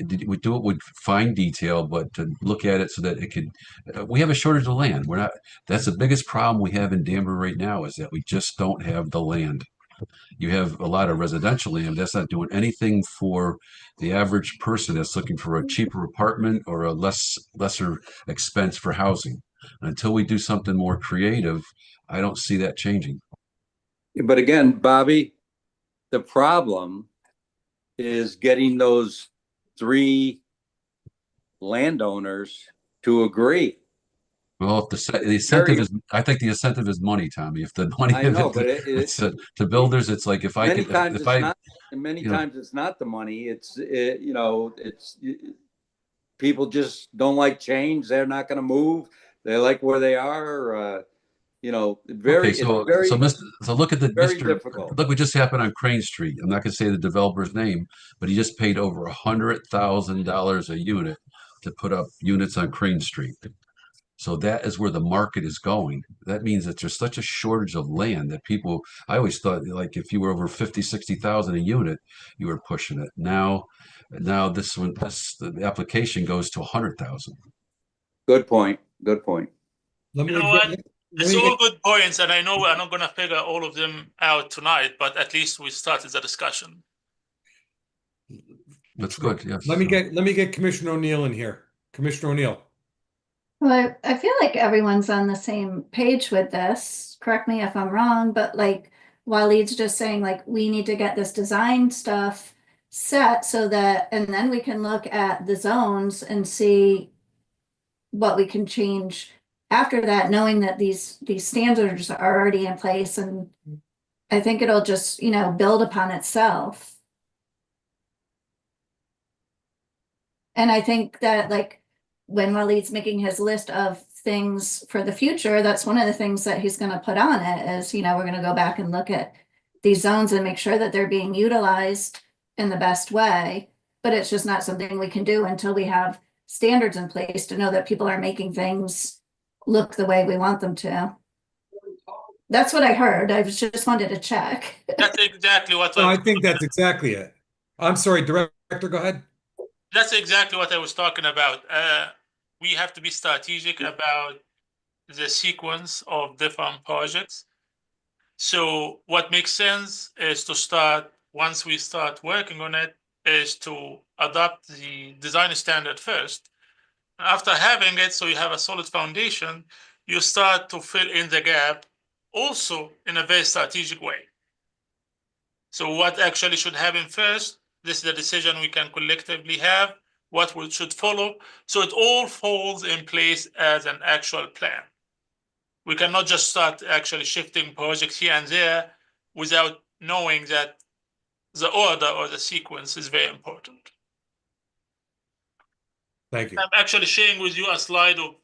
with fine detail, but to look at it so that it could, we have a shortage of land. That's the biggest problem we have in Danbury right now is that we just don't have the land. You have a lot of residential land that's not doing anything for the average person that's looking for a cheaper apartment or a lesser expense for housing. And until we do something more creative, I don't see that changing. But again, Bobby, the problem is getting those 3 landowners to agree. Well, if the incentive is, I think the incentive is money, Tommy. If the money, I know, but it's to builders, it's like if I many could, times if it's I, not, and many you know. times it's not the money. People just don't like change. They're not going to move. They like where they are. Okay, so look at the very district. difficult. Look what just happened on Crane Street. I'm not going to say the developer's name, but he just paid over $100,000 a unit to put up units on Crane Street. So that is where the market is going. That means that there's such a shortage of land that people, I always thought like if you were over 50, 60,000 a unit, you were pushing it. Now the application goes to 100,000. Good point. Good point. Let me You know what? It's all good points, and I know we're not going to figure all of them out tonight, but at least we started the discussion. That's good. Yes. Let me get Commissioner O'Neill in here. Commissioner O'Neill. Well, I feel like everyone's on the same page with this. Correct me if I'm wrong, but like Waleed's just saying, like, we need to get this design stuff set so that, and then we can look at the zones and see what we can change after that, knowing that these standards are already in place. And I think it'll just, build upon itself. And I think that, like, when Waleed's making his list of things for the future, that's one of the things that he's going to put on it is, we're going to go back and look at these zones and make sure that they're being utilized in the best way. but it's just not something we can do until we have standards in place to know that people are making things look the way we want them to. That's what I heard. I just wanted to check. That's exactly what No, I think that's exactly it. I'm sorry, Director, go ahead. That's exactly what I was talking about. We have to be strategic about the sequence of different projects. So what makes sense is to start, once we start working on it, is to adopt the design standard first. After having it, so you have a solid foundation, you start to fill in the gap also in a very strategic way. So what actually should happen first? This is the decision we can collectively have, what should follow. So it all falls in place as an actual plan. We cannot just start actually shifting projects here and there without knowing that the order or the sequence is very important. Thank you. I'm actually sharing with you a slide of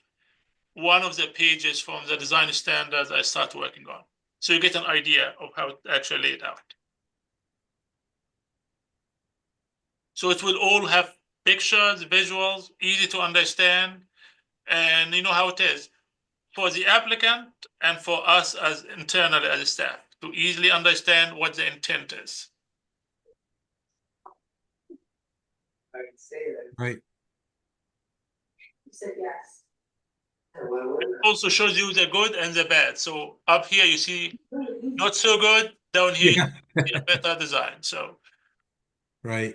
one of the pages from the design standards I start working on. So you get an idea of how it actually laid out. So it will all have pictures, visuals, easy to understand, and you know how it is for the applicant and for us as internally as a staff to easily understand what the intent is. Right. You said yes. It also shows you the good and the bad. So up here you see not so good, down here you see a better design. So Right.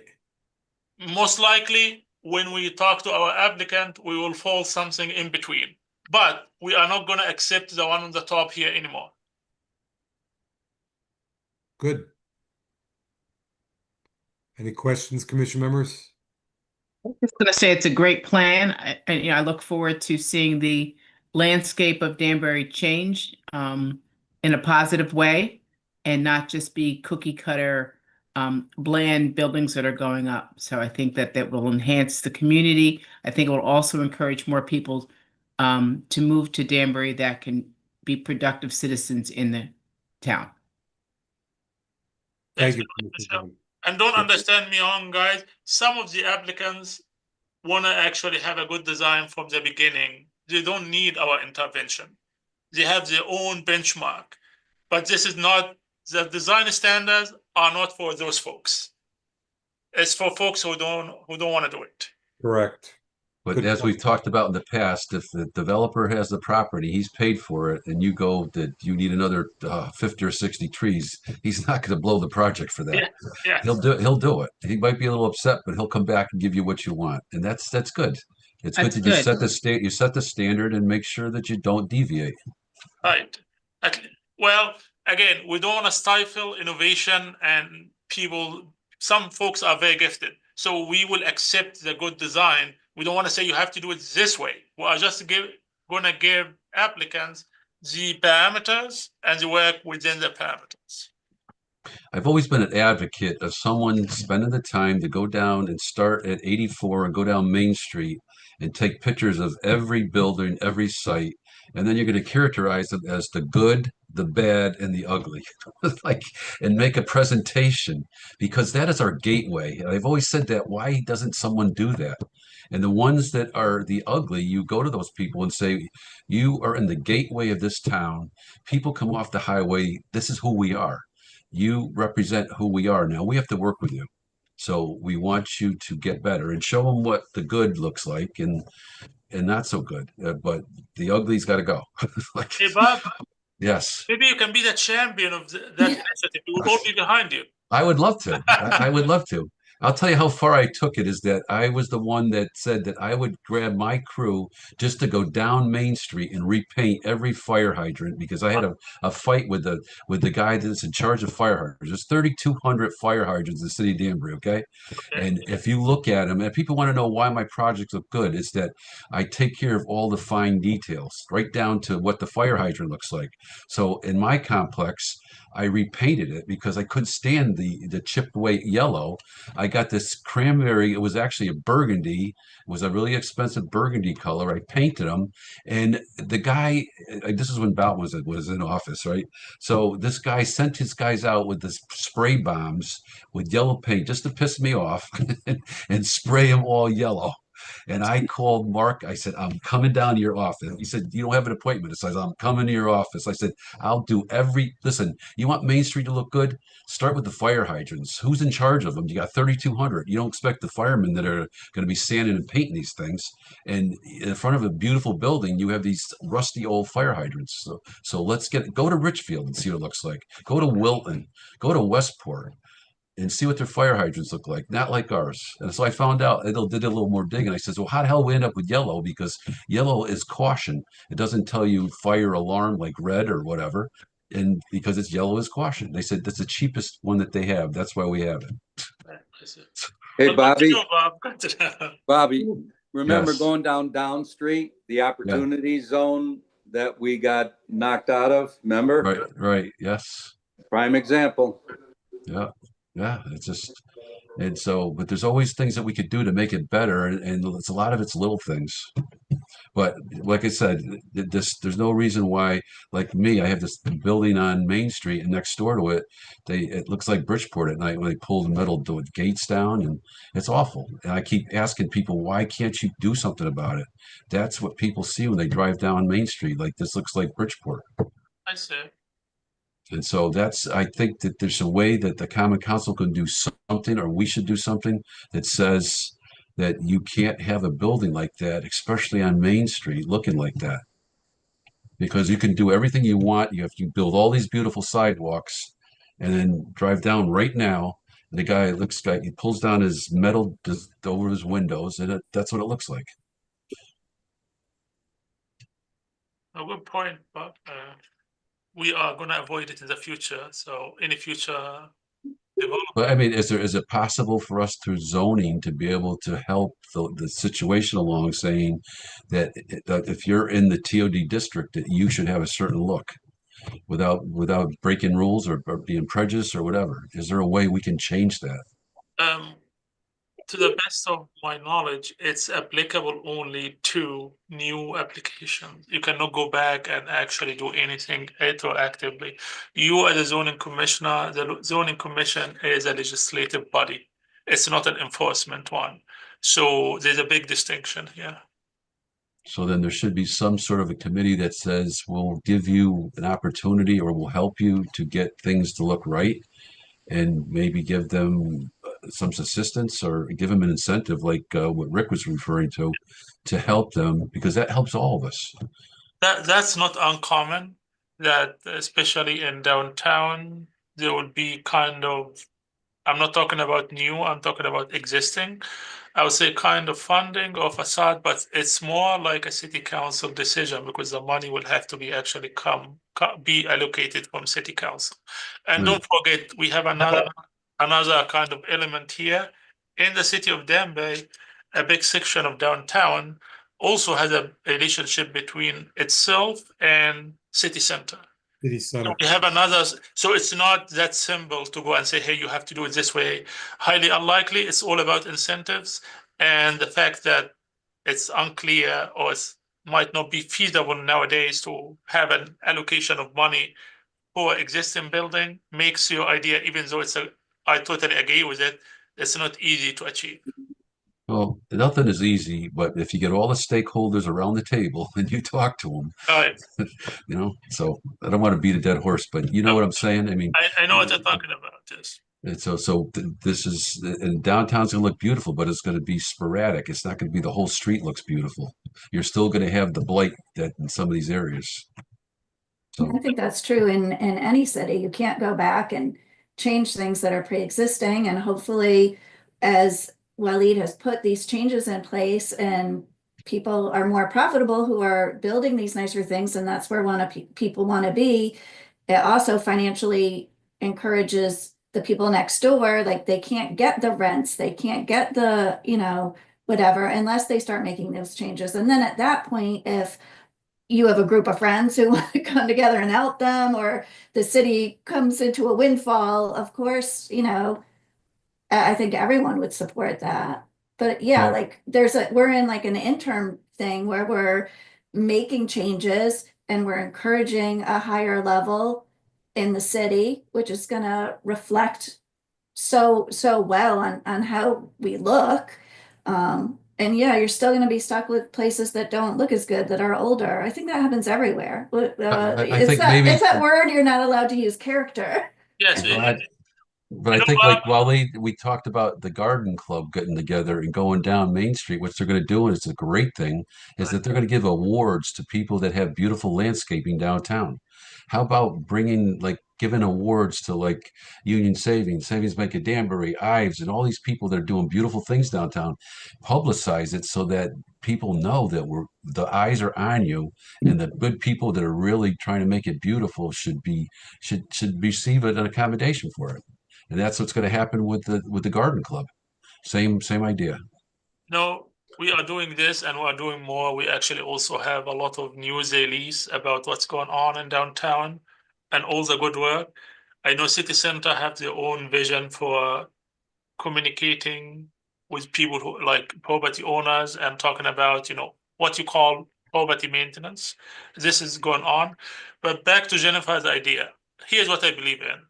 most likely when we talk to our applicant, we will fall something in between. But we are not going to accept the one on the top here anymore. Good. Any questions, commission members? I'm just going to say it's a great plan. I look forward to seeing the landscape of Danbury change in a positive way and not just be cookie cutter, bland buildings that are going up. So I think that will enhance the community. I think it will also encourage more people to move to Danbury that can be productive citizens in the town. Thank you. And don't understand me wrong, guys. Some of the applicants want to actually have a good design from the beginning. They don't need our intervention. They have their own benchmark. But this is not, the design standards are not for those folks. It's for folks who don't want to do it. Correct. But Good as point. we've talked about in the past, if the developer has the property, he's paid for it, and you go that you need another 50 or 60 trees, he's not going to blow the project for that. Yeah, yeah. He'll do it. He might be a little upset, but he'll come back and give you what you want, and that's good. It's good That's to just set the standard and make sure that you don't deviate. Right. Well, again, we don't want to stifle innovation and people. Some folks are very gifted, so we will accept the good design. We don't want to say you have to do it this way. We are just going to give applicants the parameters and the work within the parameters. I've always been an advocate of someone spending the time to go down and start at 84 and go down Main Street and take pictures of every building, every site, and then you're going to characterize them as the good, the bad, and the ugly, and make a presentation, because that is our gateway. I've always said that. Why doesn't someone do that? And the ones that are the ugly, you go to those people and say, you are in the gateway of this town. People come off the highway. This is who we are. You represent who we are. Now we have to work with you. So we want you to get better and show them what the good looks like and not so good. But the ugly's got to go. Hey, Bob. Yes. Maybe you can be the champion of that initiative. We will all be behind you. I would love to. I would love to. I'll tell you how far I took it is that I was the one that said that I would grab my crew just to go down Main Street and repaint every fire hydrant, because I had a fight with the guy that's in charge of fire hydrants. There's 3,200 fire hydrants in the city of Danbury, okay? And if you look at them, and people want to know why my projects look good, is that I take care of all the fine details, right down to what the fire hydrant looks like. So in my complex, I repainted it because I couldn't stand the chipped away yellow. I got this cranberry. It was actually a burgundy. It was a really expensive burgundy color. I painted them, and the guy. This is when Bout was in office, right? So this guy sent his guys out with this spray bombs with yellow paint just to piss me off, and spray them all yellow. And I called Mark. I said, I'm coming down to your office. He said, you don't have an appointment. I said, I'm coming to your office. I said, I'll do listen, you want Main Street to look good? Start with the fire hydrants. Who's in charge of them? You got 3,200. You don't expect the firemen that are going to be sanding and painting these things. And in front of a beautiful building, you have these rusty old fire hydrants. So let's go to Richfield and see what it looks like. Go to Wilton. Go to Westport. And see what their fire hydrants look like, not like ours. And so I found out, did a little more digging. I says, well, how the hell we end up with yellow? Because yellow is caution. It doesn't tell you fire alarm like red or whatever. And because it's yellow is caution. They said that's the cheapest one that they have. That's why we have it. Hey, Bobby. Bob. Bobby, remember Yes. going down Street, the opportunity zone that we got knocked out of? Remember? Right. Yes. Prime example. Yeah, it's just, and so, but there's always things that we could do to make it better, and it's a lot of it's little things. But like I said, there's no reason why, like me, I have this building on Main Street, and next door to it, it looks like Bridgeport at night when they pull the metal gates down, and it's awful. And I keep asking people, why can't you do something about it? That's what people see when they drive down Main Street. Like, this looks like Bridgeport. I see. And so I think that there's a way that the Common Council can do something, or we should do something that says that you can't have a building like that, especially on Main Street, looking like that. Because you can do everything you want. You build all these beautiful sidewalks and then drive down right now. And the guy he pulls down his metal over his windows, and that's what it looks like. A good point, but we are going to avoid it in the future. So any future development. But I mean, is it possible for us through zoning to be able to help the situation along, saying that if you're in the TOD district, that you should have a certain look without breaking rules or being prejudiced or whatever? Is there a way we can change that? To the best of my knowledge, it's applicable only to new applications. You cannot go back and actually do anything retroactively. You, as a zoning commissioner, the zoning commission is a legislative body. It's not an enforcement one. So there's a big distinction here. So then there should be some sort of a committee that says, we'll give you an opportunity, or we'll help you to get things to look right, and maybe give them some assistance or give them an incentive, like what Rick was referring to help them, because that helps all of us. That's not uncommon, that especially in downtown, there will be kind of, I'm not talking about new, I'm talking about existing. I would say kind of funding or facade, but it's more like a city council decision, because the money will have to be actually be allocated from city council. And don't forget, we have another kind of element here. In the city of Danbury, a big section of downtown also has a relationship between itself and city center. City center. So we have another, so it's not that simple to go and say, hey, you have to do it this way. Highly unlikely. It's all about incentives, and the fact that it's unclear, or it might not be feasible nowadays to have an allocation of money for existing building makes your idea, even though I totally agree with it, it's not easy to achieve. Well, nothing is easy, but if you get all the stakeholders around the table and you talk to them, Right. So I don't want to beat a dead horse, but you know what I'm saying? I mean, I know what you're talking about. Yes. And this is, and downtown's gonna look beautiful, but it's gonna be sporadic. It's not gonna be the whole street looks beautiful. You're still gonna have the blight that in some of these areas. So I think that's true in any city. You can't go back and change things that are pre-existing, and hopefully, as Waleed has put these changes in place, and people are more profitable who are building these nicer things, and that's where people want to be. It also financially encourages the people next door. Like, they can't get the rents, they can't get the, whatever, unless they start making those changes. And then at that point, if you have a group of friends who want to come together and help them, or the city comes into a windfall, of course, I think everyone would support that. But yeah, Well- like we're in like an interim thing where we're making changes and we're encouraging a higher level in the city, which is gonna reflect so well on how we look. And yeah, you're still gonna be stuck with places that don't look as good, that are older. I think that happens everywhere. I think maybe- It's that word you're not allowed to use character. Yes, But You I know think what? like while we talked about the garden club getting together and going down Main Street, what they're going to do, and it's a great thing, is that they're going to give awards to people that have beautiful landscaping downtown. How about giving awards to like Union Savings, Savings Bank of Danbury, Ives, and all these people that are doing beautiful things downtown? Publicize it so that people know that the eyes are on you, and the good people that are really trying to make it beautiful should receive an accommodation for it. And that's what's going to happen with the garden club. Same idea. No, we are doing this and we are doing more. We actually also have a lot of news release about what's going on in downtown and all the good work. I know City Center have their own vision for communicating with people who like property owners and talking about, what you call property maintenance. This is going on. But back to Jennifer's idea. Here's what I believe in.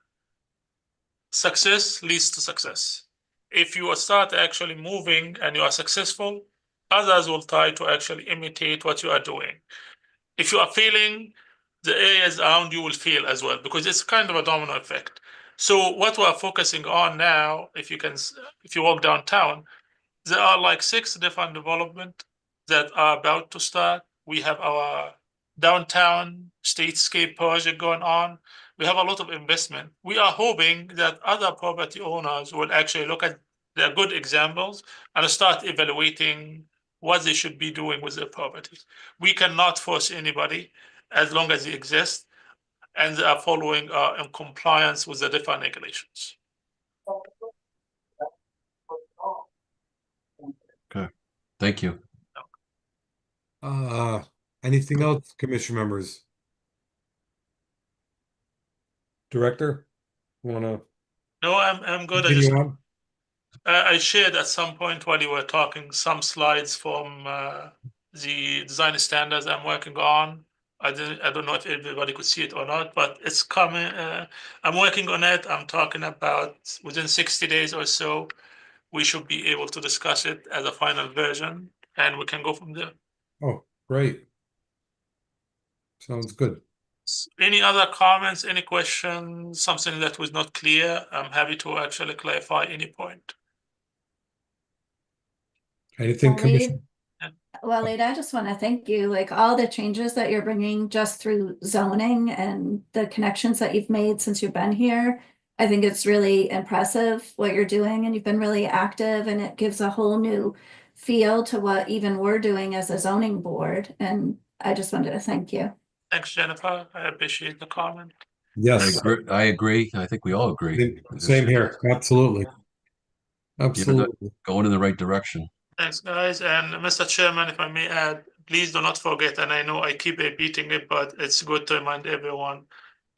Success leads to success. If you start actually moving and you are successful, others will try to actually imitate what you are doing. If you are failing, the areas around you will fail as well, because it's kind of a domino effect. So what we are focusing on now, if you walk downtown, there are like 6 different development that are about to start. We have our downtown statescape project going on. We have a lot of investment. We are hoping that other property owners will actually look at the good examples and start evaluating what they should be doing with their properties. We cannot force anybody as long as they exist and they are following in compliance with the different regulations. Okay. Thank you. Anything else, commission members? Director, wanna No, I'm good. continue on? I shared at some point while you were talking some slides from the design standards I'm working on. I don't know if everybody could see it or not, but it's coming. I'm working on it. I'm talking about within 60 days or so, we should be able to discuss it as a final version, and we can go from there. Oh, great. Sounds good. Any other comments, any questions, something that was not clear? I'm happy to actually clarify any point. Anything, Waleed? commission? Waleed, I just want to thank you, like all the changes that you're bringing just through zoning and the connections that you've made since you've been here. I think it's really impressive what you're doing, and you've been really active, and it gives a whole new feel to what even we're doing as a zoning board. And I just wanted to thank you. Thanks, Jennifer. I appreciate the comment. Yes, I agree. I think we all agree. same here. Absolutely. Absolutely. Going in the right direction. Thanks, guys. And Mr. Chairman, if I may add, please do not forget, and I know I keep repeating it, but it's good to remind everyone,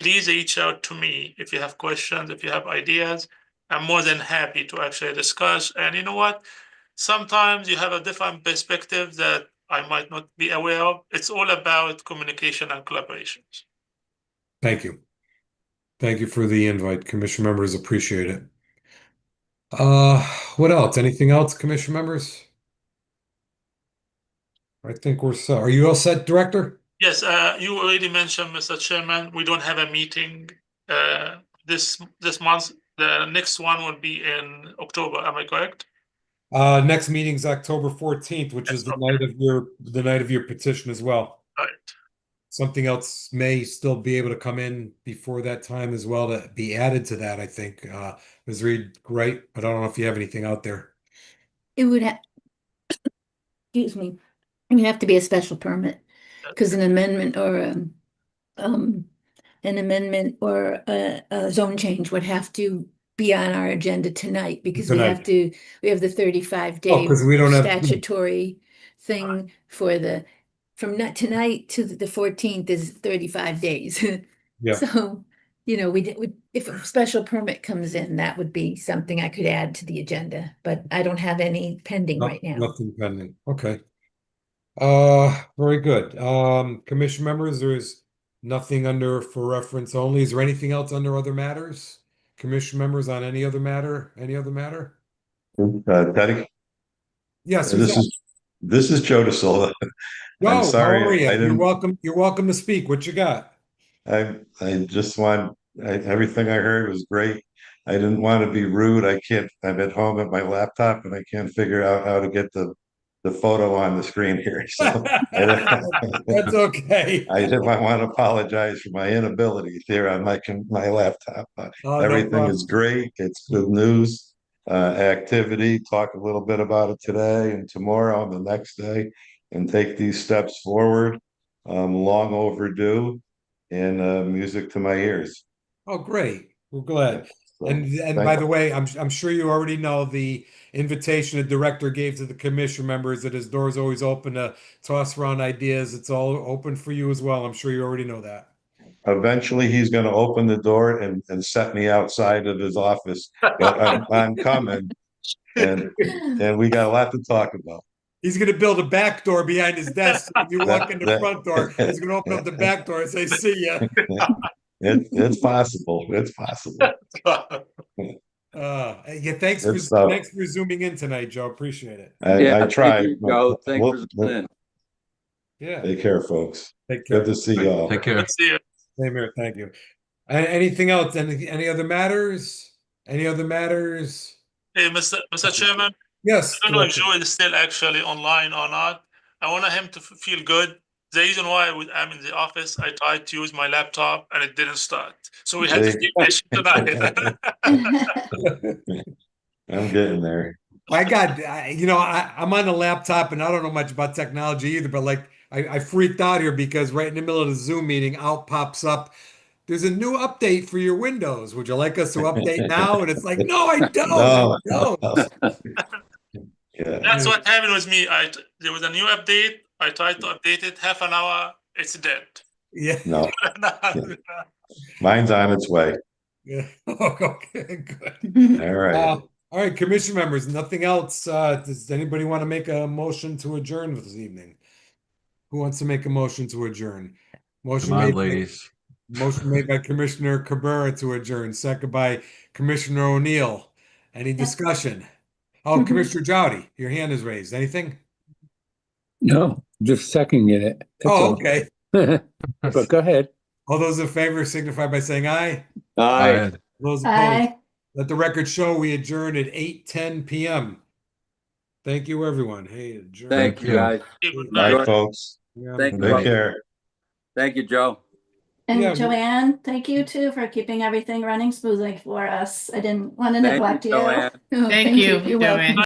please reach out to me if you have questions, if you have ideas. I'm more than happy to actually discuss. And you know what? Sometimes you have a different perspective that I might not be aware of. It's all about communication and collaborations. Thank you. Thank you for the invite. Commission members appreciate it. What else? Anything else, commission members? I think we're set. Are you all set, Director? Yes, you already mentioned, Mr. Chairman, we don't have a meeting this month. The next one will be in October. Am I correct? Next meeting's October 14th, which is the night of your petition as well. Right. Something else may still be able to come in before that time as well to be added to that, I think. Ms. Reed, great, but I don't know if you have anything out there. It would have, excuse me, it would have to be a special permit, because an amendment or a zone change would have to be on our agenda tonight, because we have the 35-day 'cause we don't have- statutory thing for from not tonight to the 14th is 35 days. Yeah. So you know, if a special permit comes in, that would be something I could add to the agenda, but I don't have any pending right now. Nothing pending. Okay. Very good. Commission members, there's nothing under for reference only. Is there anything else under other matters? Commission members on any other matter? Any other matter? Teddy, Yes. who's that? this is Joe DeSilva. Joe, sorry, how are you? I You're didn't- welcome. You're welcome to speak. What you got? I just want everything I heard was great. I didn't want to be rude. I'm at home at my laptop and I can't figure out how to get the photo on the screen here. So That's okay. I want to apologize for my inability here on my laptop. But Oh, no everything problem. is great. It's good news. Activity. Talk a little bit about it today and tomorrow and the next day, and take these steps forward. Long overdue, and music to my ears. Oh, great. We're glad. So, And thank by you. the way, I'm sure you already know the invitation the director gave to the commission members that his door is always open to toss around ideas. It's all open for you as well. I'm sure you already know that. Eventually, he's going to open the door and set me outside of his office. But I'm coming, and we got a lot to talk about. He's going to build a back door behind his desk. If you walk in the That- front door, he's going to open up the back door and say, "See ya." It's possible. It's possible. Yeah, thanks Good stuff. thanks for zooming in tonight, Joe. Appreciate it. I tried. Thank you, Joe. Thanks for zooming in. Yeah. Take care, folks. Take care. Good to see y'all. Take care. Let's see you. Same here. Thank you. Anything else? Any other matters? Any other matters? Hey, Mr. Chairman, Yes. I don't know if Director. Joe is still actually online or not. I want him to feel good. The reason why I'm in the office, I tried to use my laptop and it didn't start. So we had to See? keep patient tonight. I'm getting there. I'm on the laptop and I don't know much about technology either, but like I freaked out here because right in the middle of the Zoom meeting, out pops up. There's a new update for your Windows. Would you like us to update now? And it's like, no, I don't. I don't. Yeah. That's what happened with me. There was a new update. I tried to update it, half an hour, it's dead. Yeah. No, mine's on its way. Yeah. Okay, good. All right. All right, commission members, nothing else. Does anybody want to make a motion to adjourn this evening? Who wants to make a motion to adjourn? Motion Come on, made, ladies. motion made by Commissioner Cabrera to adjourn, second by Commissioner O'Neill. Any discussion? Oh, Commissioner Jowdy, your hand is raised. Anything? No, just seconding it. That's Oh, all. okay. But go ahead. All those in favor signify by saying aye. Aye. Those opposed, Aye. let the record show we adjourn at 8:10 p.m. Thank you, everyone. Hey, adjourn. Thank you, you. guys. Good night. Bye, folks. Yeah, Thank you. Take care. Thank you, Joe. And Yeah, Joanne, thank you too for keeping everything running smoothly for us. I didn't want to Thank neglect you, you. Joanne. Oh, Thank you, You're welcome. Joanne.